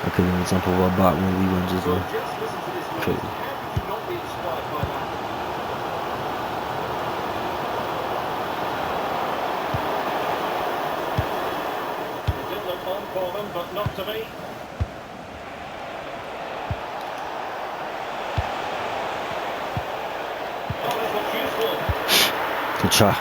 Speaker 14: I couldn't even jump over a bot when we went just there. Crazy.
Speaker 3: It did look on for them, but not to be. Oh, this looks useful.
Speaker 14: Good try.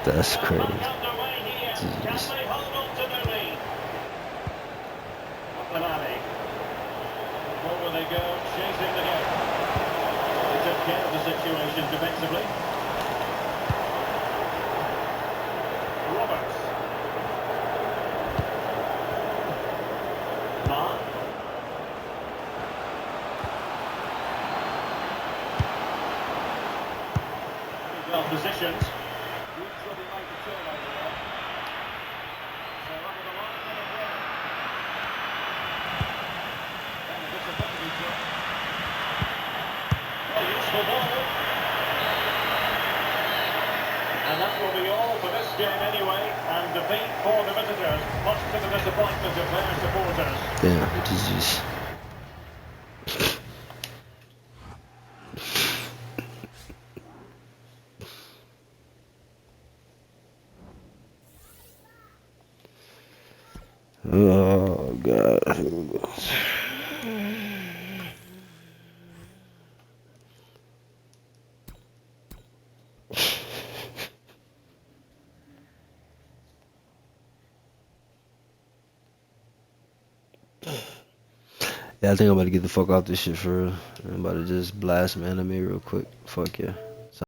Speaker 14: That's crazy. Jesus.
Speaker 3: Forward they go, chasing the game. They took care of the situation defensively. Roberts. Mark. Well positioned. And that will be all for this game anyway, and defeat for the visitors, much to the disappointment of their supporters.
Speaker 14: Damn, Jesus. Oh, God. Yeah, I think I'm about to get the fuck off this shit for real. I'm about to just blast some anime real quick. Fuck yeah.